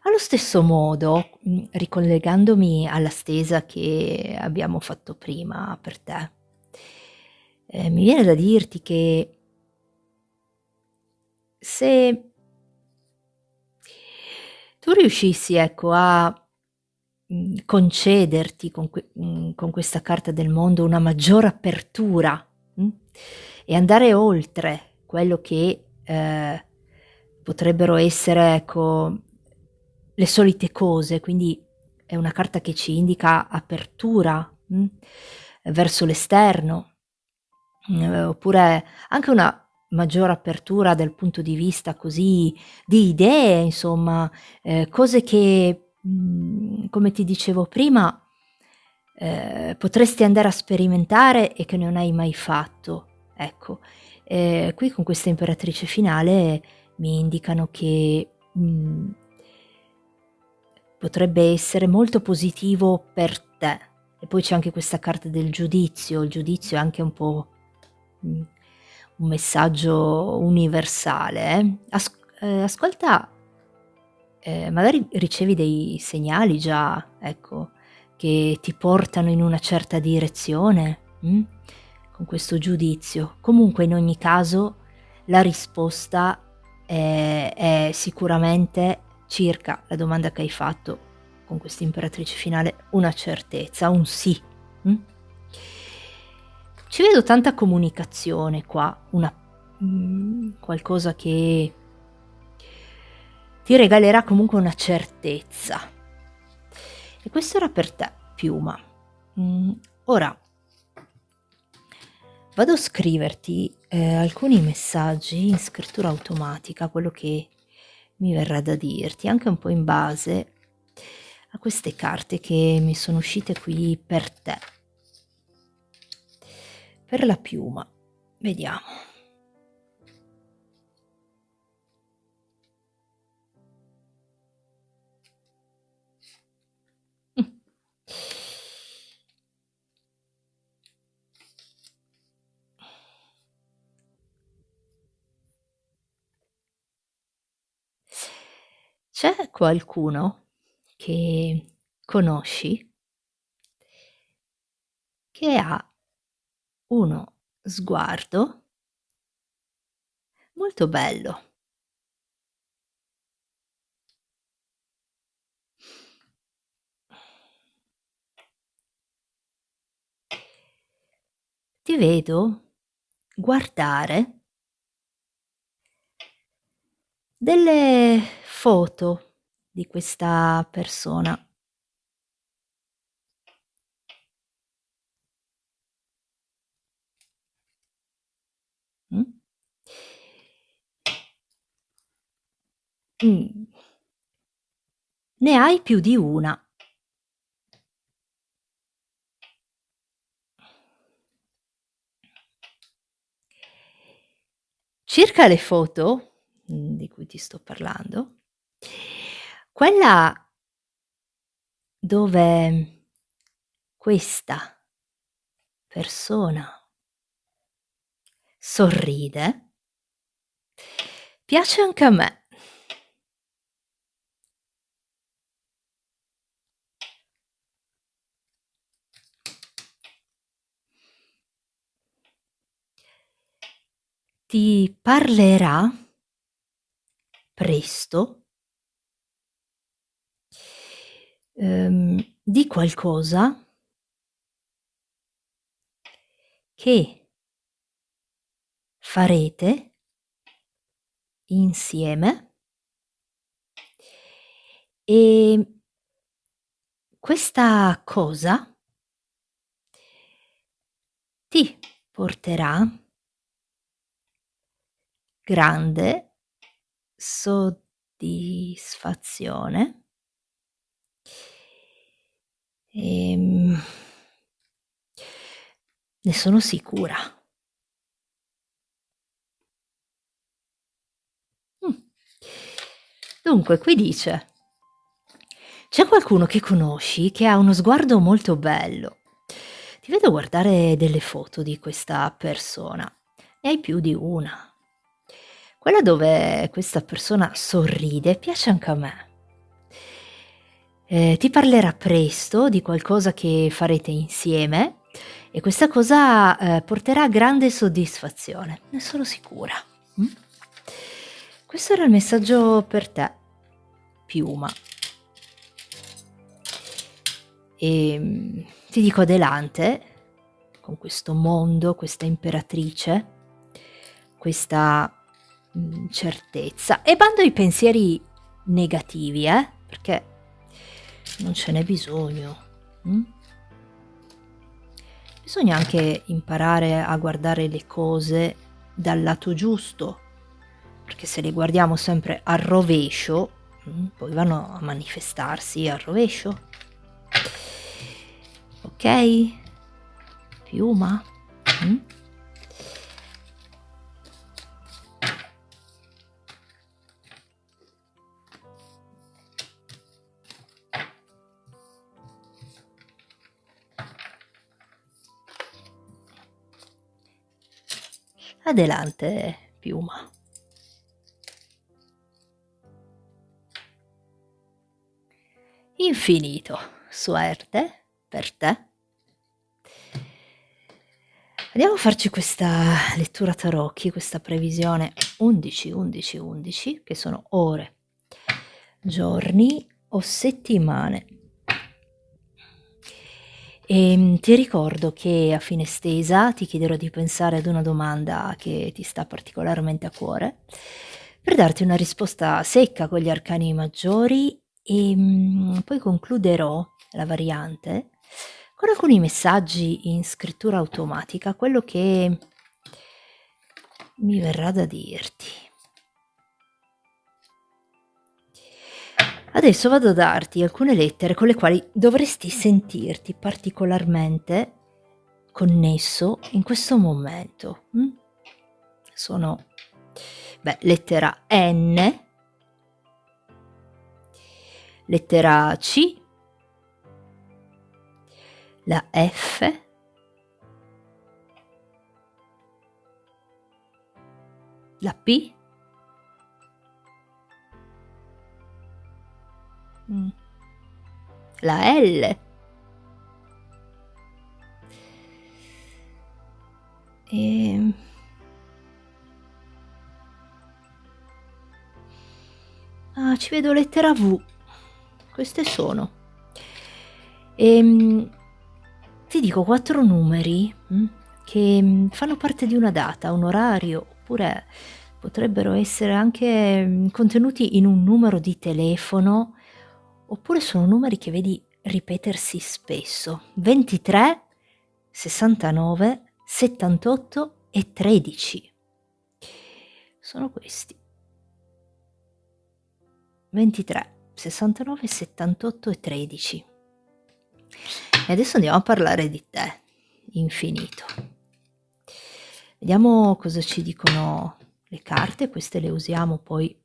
Allo stesso modo, ricollegandomi alla stesa che abbiamo fatto prima per te, mi viene da dirti che se tu riuscissi, ecco, a, concederti con questa carta del mondo una maggiore apertura, mh, e andare oltre quello che, potrebbero essere, ecco, le solite cose, quindi è una carta che ci indica apertura, verso l'esterno. Oppure anche una maggiore apertura dal punto di vista così di idee, insomma, cose che, come ti dicevo prima, potresti andare a sperimentare e che non hai mai fatto, ecco. Qui con questa imperatrice finale mi indicano che, potrebbe essere molto positivo per te. E poi c'è anche questa carta del giudizio, il giudizio è anche un po', mhmm, un messaggio universale, ascolta, magari ricevi dei segnali già, ecco, che ti portano in una certa direzione, con questo giudizio. Comunque in ogni caso la risposta è sicuramente circa la domanda che hai fatto con questa imperatrice finale una certezza, un sì, mh? Ci vedo tanta comunicazione qua, qualcosa che ti regalerà comunque una certezza. E questo era per te, piuma. Ora vado a scriverti, alcuni messaggi in scrittura automatica, quello che mi verrà da dirti, anche un po' in base a queste carte che mi sono uscite qui per te. Per la piuma, vediamo. Mh. C'è qualcuno che conosci che ha uno sguardo molto bello, ti vedo guardare delle foto di questa persona. Mh? Mh. Ne hai più di una. Circa le foto, di cui ti sto parlando, quella dove questa persona sorride, piace anche a me. Ti parlerà presto, di qualcosa che farete insieme, e questa cosa ti porterà grande soddisfazione, ehm, ne sono sicura. Mh. Dunque qui dice: c'è qualcuno che conosci che ha uno sguardo molto bello. Ti vedo guardare delle foto di questa persona. Ne hai più di una. Quella dove questa persona sorride piace anche a me. Ti parlerà presto di qualcosa che farete insieme e questa cosa, porterà grande soddisfazione, ne sono sicura. Mh? Questo era il messaggio per te, piuma. Ti dico adelante con questo mondo, questa imperatrice, questa, certezza, e bando ai pensieri negativi, perché non ce n'è bisogno, mh? Bisogna anche imparare a guardare le cose dal lato giusto, perché se le guardiamo sempre al rovescio, poi vanno a manifestarsi al rovescio. Okay? Piuma? Mh? Adelante, piuma. Infinito. Suerte per te. Andiamo a farci questa lettura tarocchi, questa previsione 11, 11, 11, che sono ore, giorni o settimane. Ti ricordo che a fine stesa ti chiederò di pensare ad una domanda che ti sta particolarmente a cuore, per darti una risposta secca con gli arcani maggiori, poi concluderò la variante con alcuni messaggi in scrittura automatica, quello che mi verrà da dirti. Adesso vado a darti alcune lettere con le quali dovresti sentirti particolarmente connesso in questo momento. Sono, lettera N, lettera C, la F, la P, la L, ci vedo lettera V. Queste sono. Ti dico 4 numeri, che fanno parte di una data, un orario, oppure potrebbero essere anche contenuti in un numero di telefono, oppure sono numeri che vedi ripetersi spesso. 23, 69, 78 e 13. Sono questi. 23, 69, 78 e 13. E adesso andiamo a parlare di te, infinito. Vediamo cosa ci dicono le carte, queste le usiamo poi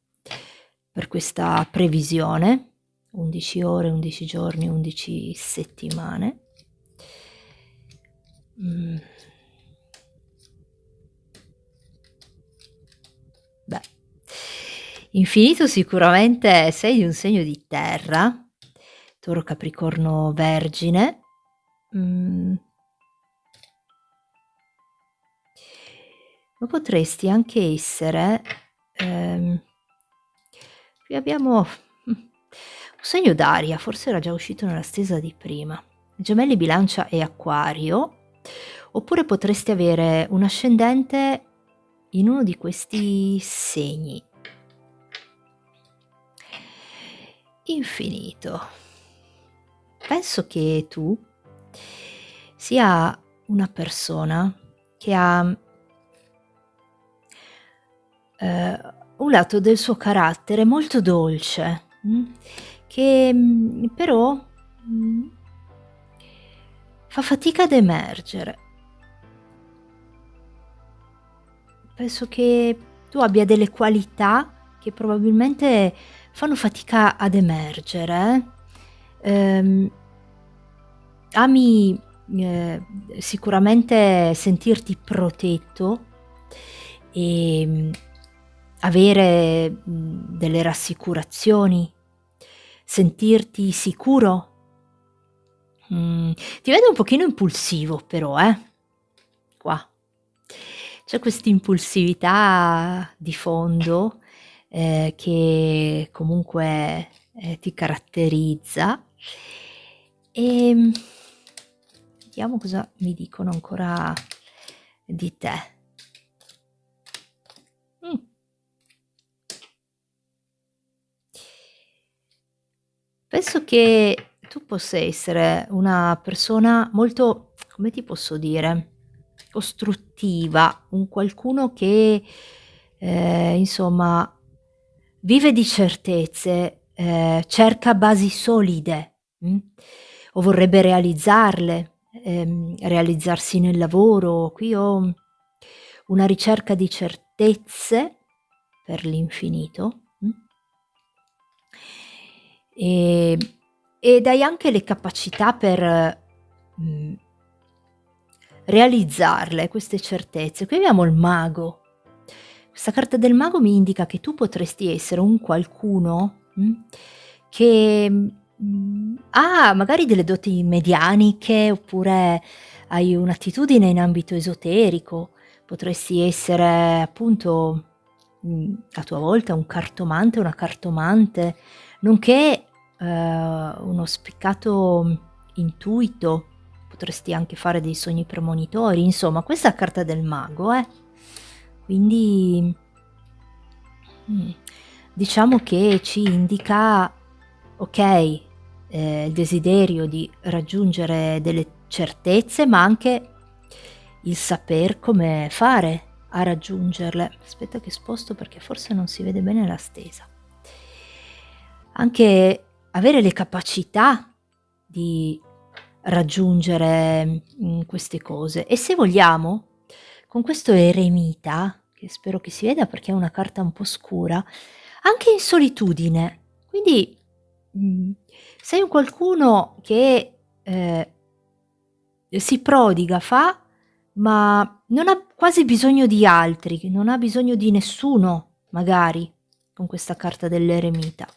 per questa previsione, 11 ore, 11 giorni, 11 settimane. Beh, infinito sicuramente sei di un segno di terra, Toro, Capricorno, Vergine. Ma potresti anche essere, qui abbiamo un segno d'aria, forse era già uscito nella stesa di prima. Gemelli, Bilancia e Acquario, oppure potresti avere un ascendente in uno di questi segni. Infinito. Penso che tu sia una persona che ha un lato del suo carattere molto dolce, che però fa fatica ad emergere. Penso che tu abbia delle qualità che probabilmente fanno fatica ad emergere. Ami sicuramente sentirti protetto e avere delle rassicurazioni, sentirti sicuro. Ti vedo un pochino impulsivo però, qua. C'è quest'impulsività di fondo, che comunque, ti caratterizza. Vediamo cosa mi dicono ancora di te. Penso che tu possa essere una persona molto, come ti posso dire, costruttiva, un qualcuno che, insomma, vive di certezze, cerca basi solide, o vorrebbe realizzarle, realizzarsi nel lavoro. Qui ho una ricerca di certezze per l'infinito, ed hai anche le capacità per realizzarle queste certezze. Qui abbiamo il mago. Questa carta del mago mi indica che tu potresti essere un qualcuno che ha magari delle doti medianiche, oppure hai un'attitudine in ambito esoterico. Potresti essere appunto a tua volta un cartomante, una cartomante, nonché uno spiccato intuito. Potresti anche fare dei sogni premonitori, insomma questa è la carta del mago, quindi diciamo che ci indica, ok, il desiderio di raggiungere delle certezze, ma anche il saper come fare a raggiungerle. Aspetta che sposto perché forse non si vede bene la stesa. Anche avere le capacità di raggiungere queste cose. E se vogliamo, con questo eremita, che spero che si veda perché è una carta un po' scura, anche in solitudine. Quindi sei un qualcuno che si prodiga, fa, ma non ha quasi bisogno di altri, non ha bisogno di nessuno, magari, con questa carta dell'eremita.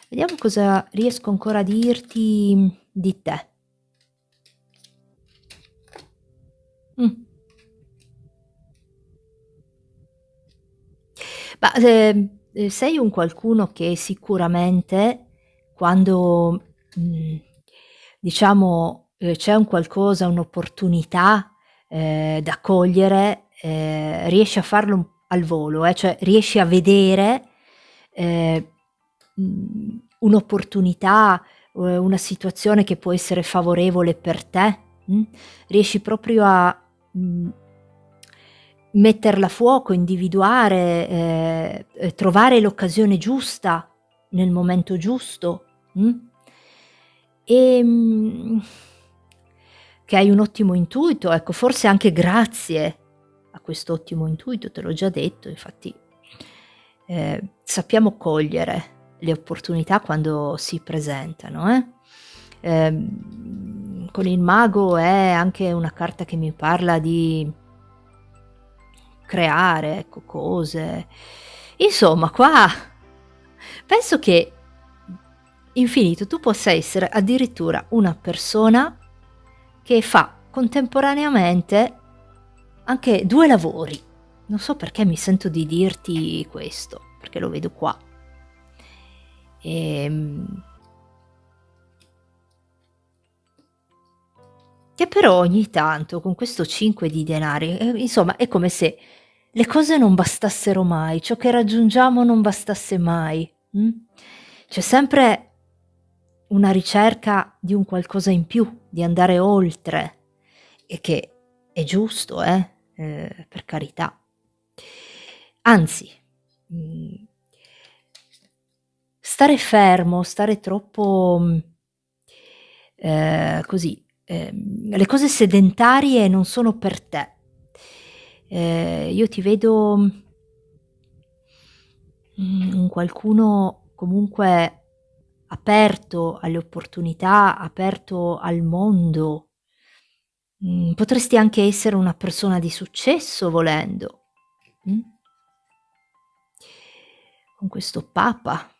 Vediamo cosa riesco ancora a dirti di te. Ma sei un qualcuno che sicuramente quando, diciamo, c'è un qualcosa, un'opportunità, da cogliere, riesci a farlo al volo, cioè riesci a vedere, ehm, un'opportunità, una situazione che può essere favorevole per te, riesci proprio a, mhmm, metterla a fuoco, individuare, trovare l'occasione giusta nel momento giusto, mh? Ehm, che hai un ottimo intuito, ecco, forse anche grazie a questo ottimo intuito, te l'ho già detto, infatti, sappiamo cogliere le opportunità quando si presentano, eh. Con il mago è anche una carta che mi parla di creare, ecco, cose. Insomma, qua penso che, infinito, tu possa essere addirittura una persona che fa contemporaneamente anche 2 lavori. Non so perché mi sento di dirti questo, perché lo vedo qua. Ehm, che però ogni tanto con questo 5 di denari, insomma è come se le cose non bastassero mai, ciò che raggiungiamo non bastasse mai, C'è sempre una ricerca di un qualcosa in più, di andare oltre, e che è giusto, per carità. Anzi, mhmm, stare fermo, stare troppo, così, le cose sedentarie non sono per te. Io ti vedo, un qualcuno comunque aperto alle opportunità, aperto al mondo. Potresti anche essere una persona di successo volendo, mh? Con questo papa,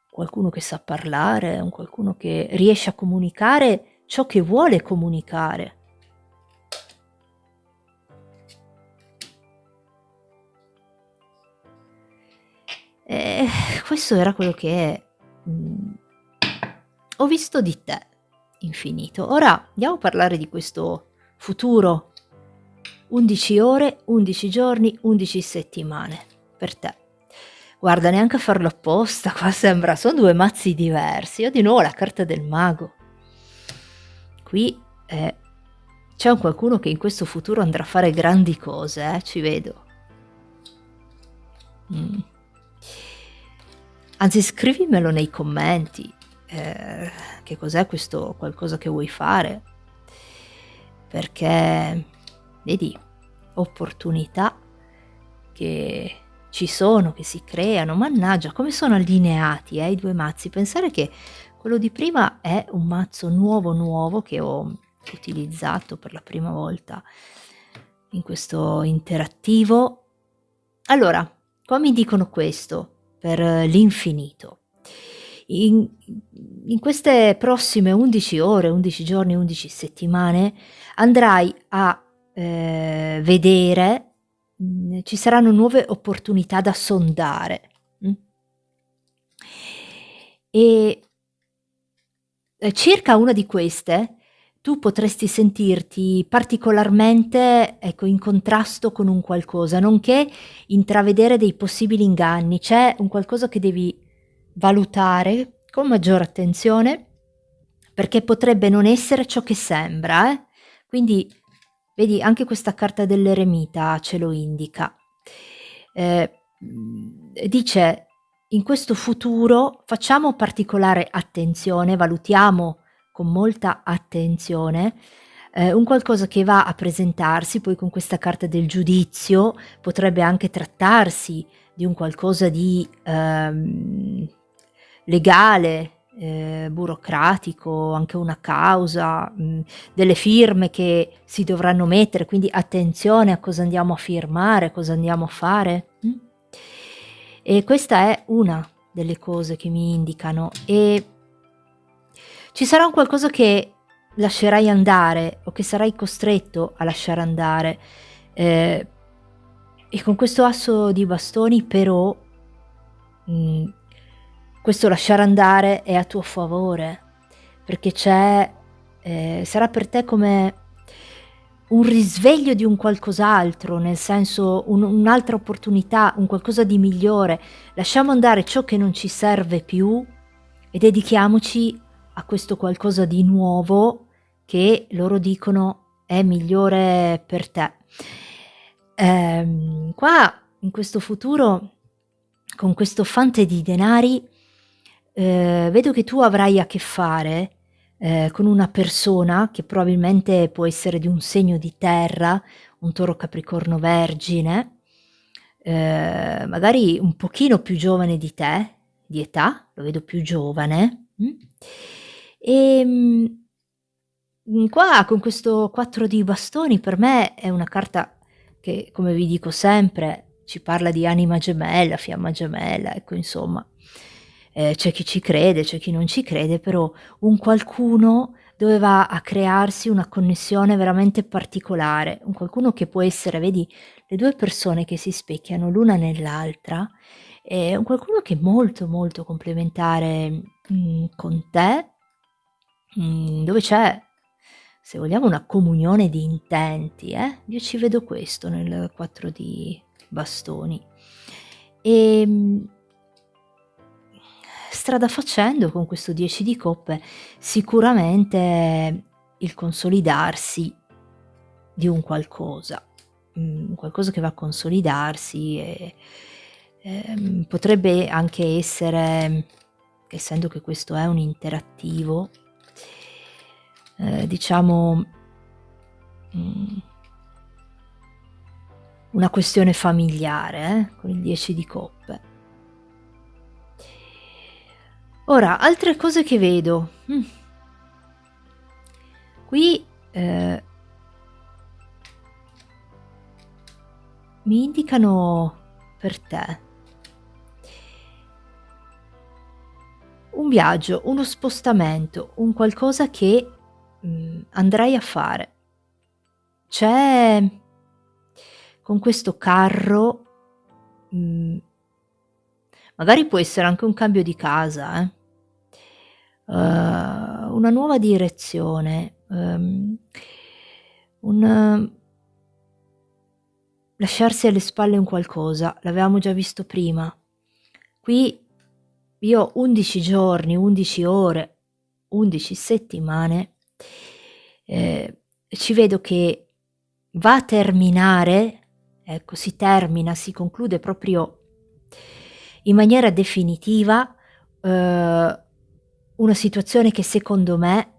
qualcuno che sa parlare, un qualcuno che riesce a comunicare ciò che vuole comunicare. Ehm, questo era quello che, mhmm, ho visto di te, infinito. Ora andiamo a parlare di questo futuro. 11 ore, 11 giorni, 11 settimane per te. Guarda, neanche a farlo apposta, qua sembra son 2 mazzi diversi. Ho di nuovo la carta del mago. Qui, c'è un qualcuno che in questo futuro andrà a fare grandi cose, ci vedo. Mh. Anzi, scrivimelo nei commenti, che cos'è questo qualcosa che vuoi fare, perché vedi, opportunità che ci sono, che si creano, mannaggia come sono allineati, i 2 mazzi. Pensare che quello di prima è un mazzo nuovo, nuovo che ho utilizzato per la prima volta in questo interattivo. Allora, qua mi dicono questo per l'infinito. In in queste prossime 11 ore, 11 giorni, 11 settimane andrai a, vedere, ci saranno nuove opportunità da sondare, mh? E circa una di queste, tu potresti sentirti particolarmente, ecco, in contrasto con un qualcosa, nonché intravedere dei possibili inganni. C'è un qualcosa che devi valutare con maggiore attenzione, perché potrebbe non essere ciò che sembra, eh. Quindi vedi anche questa carta dell'eremita ce lo indica. Dice: "In questo futuro facciamo particolare attenzione, valutiamo con molta attenzione, un qualcosa che va a presentarsi", poi con questa carta del giudizio potrebbe anche trattarsi di un qualcosa di, legale, burocratico, anche una causa, delle firme che si dovranno mettere, quindi attenzione a cosa andiamo a firmare, cosa andiamo a fare, E questa è una delle cose che mi indicano. E ci sarà un qualcosa che lascerai andare o che sarai costretto a lasciare andare, ehm, e con questo asso di bastoni però, mhmm, questo lasciare andare è a tuo favore, perché c'è sarà per te come un risveglio di un qualcos'altro, nel senso un'altra opportunità, un qualcosa di migliore. Lasciamo andare ciò che non ci serve più e dedichiamoci a questo qualcosa di nuovo che loro dicono è migliore per te. Qua in questo futuro, con questo fante di denari, vedo che tu avrai a che fare, con una persona che probabilmente può essere di un segno di terra, un Toro, Capricorno, Vergine, magari un pochino più giovane di te, di età, lo vedo più giovane, ehm qua con questo 4 di bastoni per me è una carta che, come vi dico sempre, ci parla di anima gemella, fiamma gemella, ecco insomma. C'è chi ci crede, c'è chi non ci crede, però un qualcuno dove va a crearsi una connessione veramente particolare, un qualcuno che può essere, vedi, le 2 persone che si specchiano l'una nell'altra, è un qualcuno che è molto, molto complementare, con te, dove c'è, se vogliamo, una comunione di intenti, io ci vedo questo nel 4 di bastoni. Ehm, Strada facendo con questo 10 di coppe, sicuramente il consolidarsi di un qualcosa, un qualcosa che va a consolidarsi e, potrebbe anche essere, essendo che questo è un interattivo, diciamo, mhmm, una questione familiare, con il 10 di coppe. Ora, altre cose che vedo, qui, mi indicano per te un viaggio, uno spostamento, un qualcosa che, andrai a fare. C'è con questo carro, mhmm, magari può essere anche un cambio di casa, una nuova direzione, un lasciarsi alle spalle un qualcosa, l'avevamo già visto prima. Qui io ho 11 giorni, 11 ore, 11 settimane, ci vedo che va a terminare, ecco, si termina, si conclude proprio in maniera definitiva, una situazione che secondo me,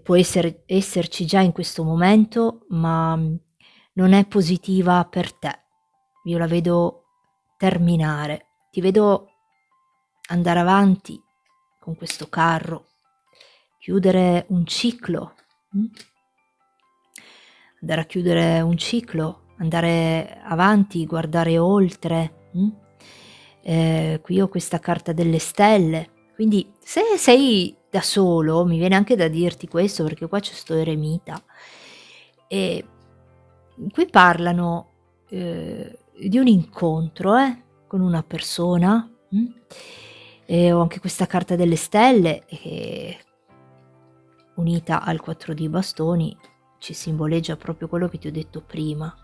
può esserci già in questo momento, ma, non è positiva per te. Io la vedo terminare. Ti vedo andare avanti con questo carro, chiudere un ciclo, mh? Andare a chiudere un ciclo, andare avanti, guardare oltre, qui ho questa carta delle stelle, quindi se sei da solo, mi viene anche da dirti questo perché qua c'è 'sto eremita, e qui parlano, di un incontro, con una persona, e ho anche questa carta delle stelle che, unita al 4 di bastoni, ci simboleggia proprio quello che ti ho detto prima.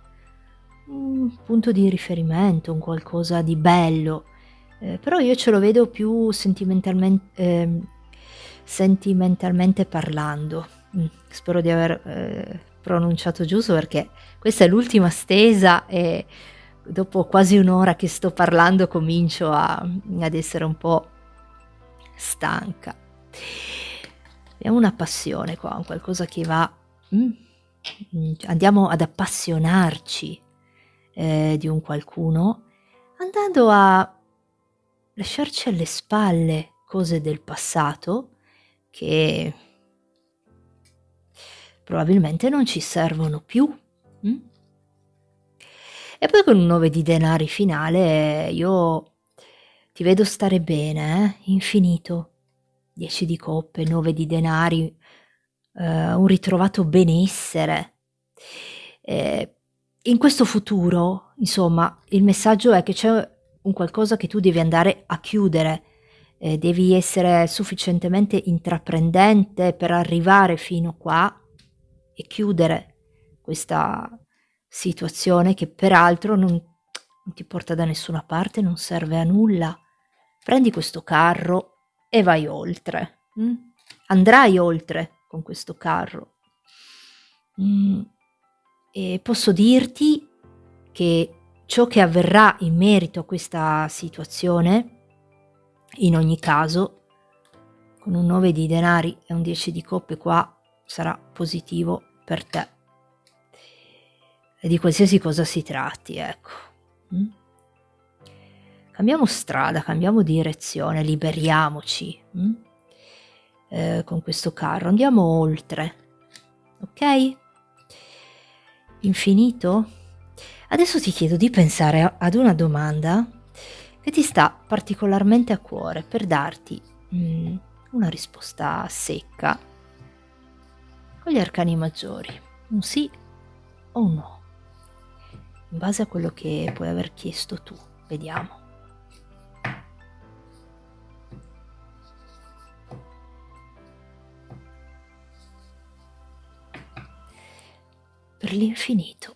Un punto di riferimento, un qualcosa di bello, però io ce lo vedo più sentimentalmente parlando. Spero di aver, pronunciato giusto perché questa è l'ultima stesa e dopo quasi 1 ora che sto parlando comincio ad essere un po' stanca. Abbiamo una passione qua, un qualcosa che va, andiamo ad appassionarci, di un qualcuno, andando a lasciarci alle spalle cose del passato che probabilmente non ci servono più, mh? E poi con un 9 di denari finale io ti vedo stare bene, infinito. 10 di coppe, 9 di denari, un ritrovato benessere. Ehm, In questo futuro, insomma, il messaggio è che c'è un qualcosa che tu devi andare a chiudere, devi essere sufficientemente intraprendente per arrivare fino qua e chiudere. questa situazione che peraltro non ti porta da nessuna parte, non serve a nulla. Prendi questo carro e vai oltre, andrai oltre con questo carro. Mhmm, e posso dirti che ciò che avverrà in merito a questa situazione, in ogni caso, con un 9 di denari e un 10 di coppe qua, sarà positivo per te. E di qualsiasi cosa si tratti, ecco. Mh? Cambiamo strada, cambiamo direzione, liberiamoci, con questo carro, andiamo oltre, okay? Infinito? Adesso ti chiedo di pensare ad una domanda che ti sta particolarmente a cuore per darti, una risposta secca con gli arcani maggiori, un sì o un no, in base a quello che puoi aver chiesto tu. Vediamo. Per l'infinito.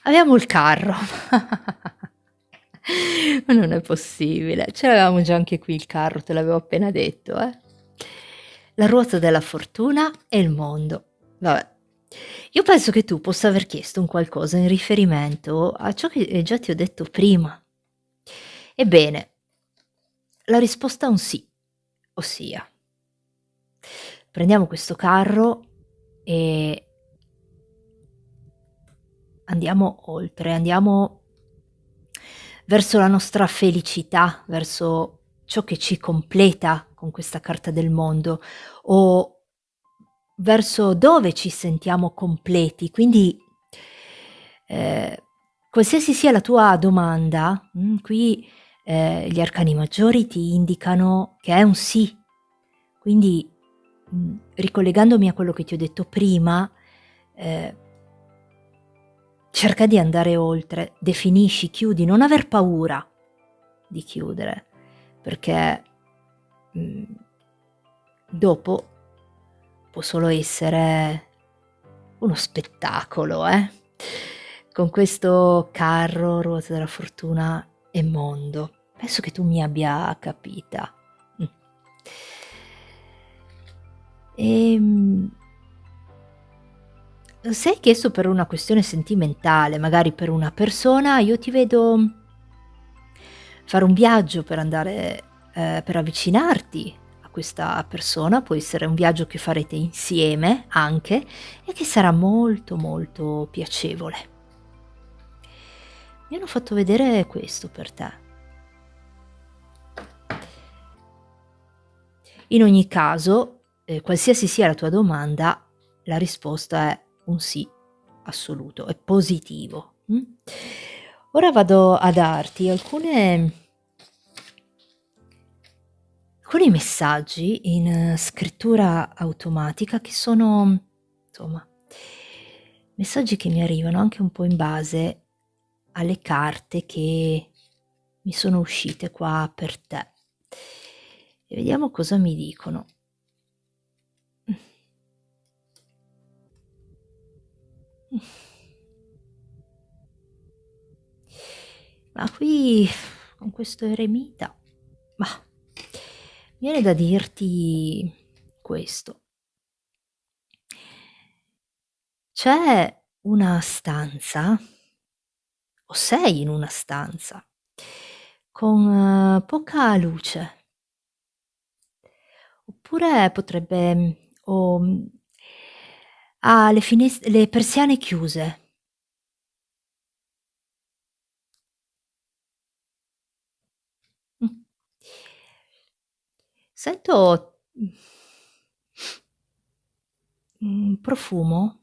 Abbiamo il carro. Ma non è possibile. Ce l'avevamo già anche qui il carro, te l'avevo appena detto, eh. La ruota della fortuna e il mondo. Vabbè. Io penso che tu possa aver chiesto un qualcosa in riferimento a ciò che, già ti ho detto prima. Ebbene, la risposta è un sì, ossia prendiamo questo carro e andiamo oltre, andiamo verso la nostra felicità, verso ciò che ci completa con questa carta del mondo o verso dove ci sentiamo completi. Quindi, ehm, qualsiasi sia la tua domanda, qui, gli arcani maggiori ti indicano che è un sì. Quindi, ricollegandomi a quello che ti ho detto prima, ehm cerca di andare oltre, definisci, chiudi, non aver paura di chiudere, perché, mhmm, dopo può solo essere uno spettacolo, con questo carro, ruota della fortuna e mondo. Penso che tu mi abbia capita. Mh. Ehm Se hai chiesto per una questione sentimentale, magari per una persona, io ti vedo fare un viaggio per andare per avvicinarti a questa persona, può essere un viaggio che farete insieme anche e che sarà molto, molto piacevole. Mi hanno fatto vedere questo per te. In ogni caso, qualsiasi sia la tua domanda, la risposta è un sì assoluto, è positivo, Ora vado a darti alcuni messaggi in scrittura automatica che sono, insomma, messaggi che mi arrivano anche un po' in base alle carte che mi sono uscite qua per te. E vediamo cosa mi dicono. Ma qui con questo eremita, mah, viene da dirti questo: c'è una stanza, o sei in una stanza, con poca luce, oppure potrebbe ha le persiane chiuse. Mh. Sento, un profumo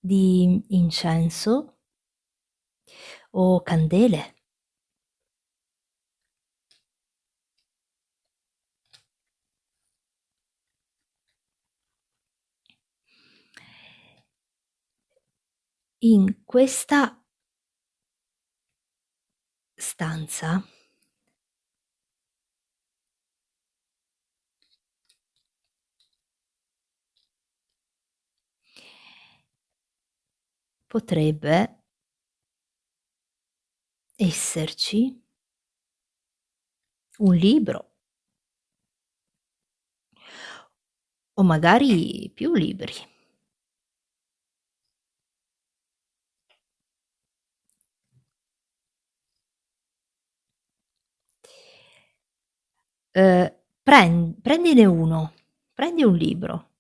di incenso o candele. In questa stanza potrebbe esserci un libro o magari più libri. Uhm, prendine uno, prendi un libro,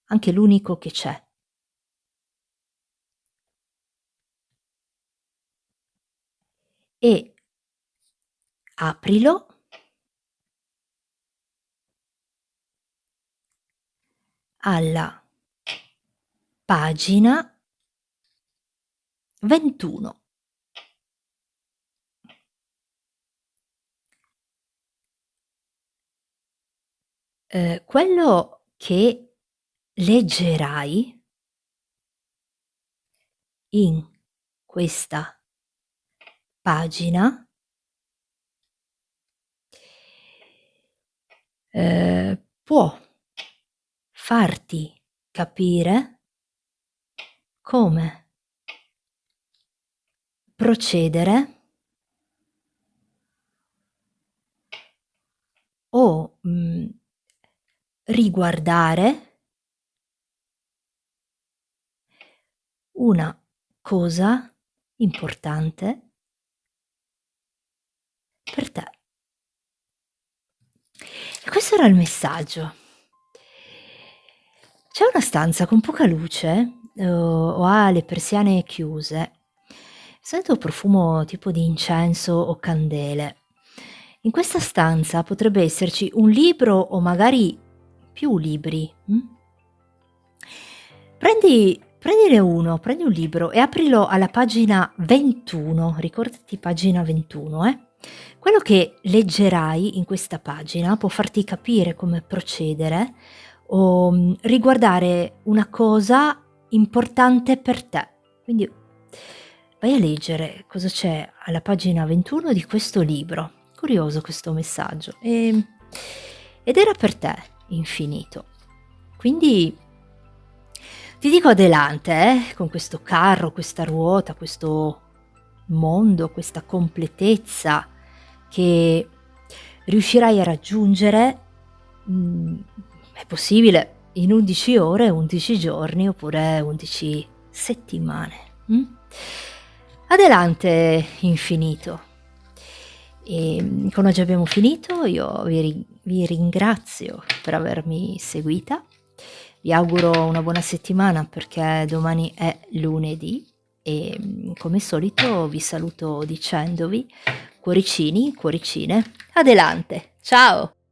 anche l'unico che c'è, e aprilo alla pagina 21. Quello che leggerai in questa pagina, può farti capire come procedere o, riguardare una cosa importante per te. E questo era il messaggio. C'è una stanza con poca luce, o ha le persiane chiuse. Sento profumo tipo di incenso o candele. In questa stanza potrebbe esserci un libro o magari più libri. Prendine uno, prendi un libro e aprilo alla pagina 21, ricordati pagina 21, eh. Quello che leggerai in questa pagina può farti capire come procedere o, riguardare una cosa importante per te. Quindi vai a leggere cosa c'è alla pagina 21 di questo libro. Curioso questo messaggio, ed era per te, infinito. Quindi ti dico adelante, con questo carro, questa ruota, questo mondo, questa completezza che riuscirai a raggiungere, mhmm, è possibile in 11 ore, 11 giorni oppure 11 settimane, Adelante infinito. Con oggi abbiamo finito, io vi ringrazio per avermi seguita. Vi auguro una buona settimana perché domani è lunedì e, come solito vi saluto dicendovi: cuoricini, cuoricine, adelante. Ciao.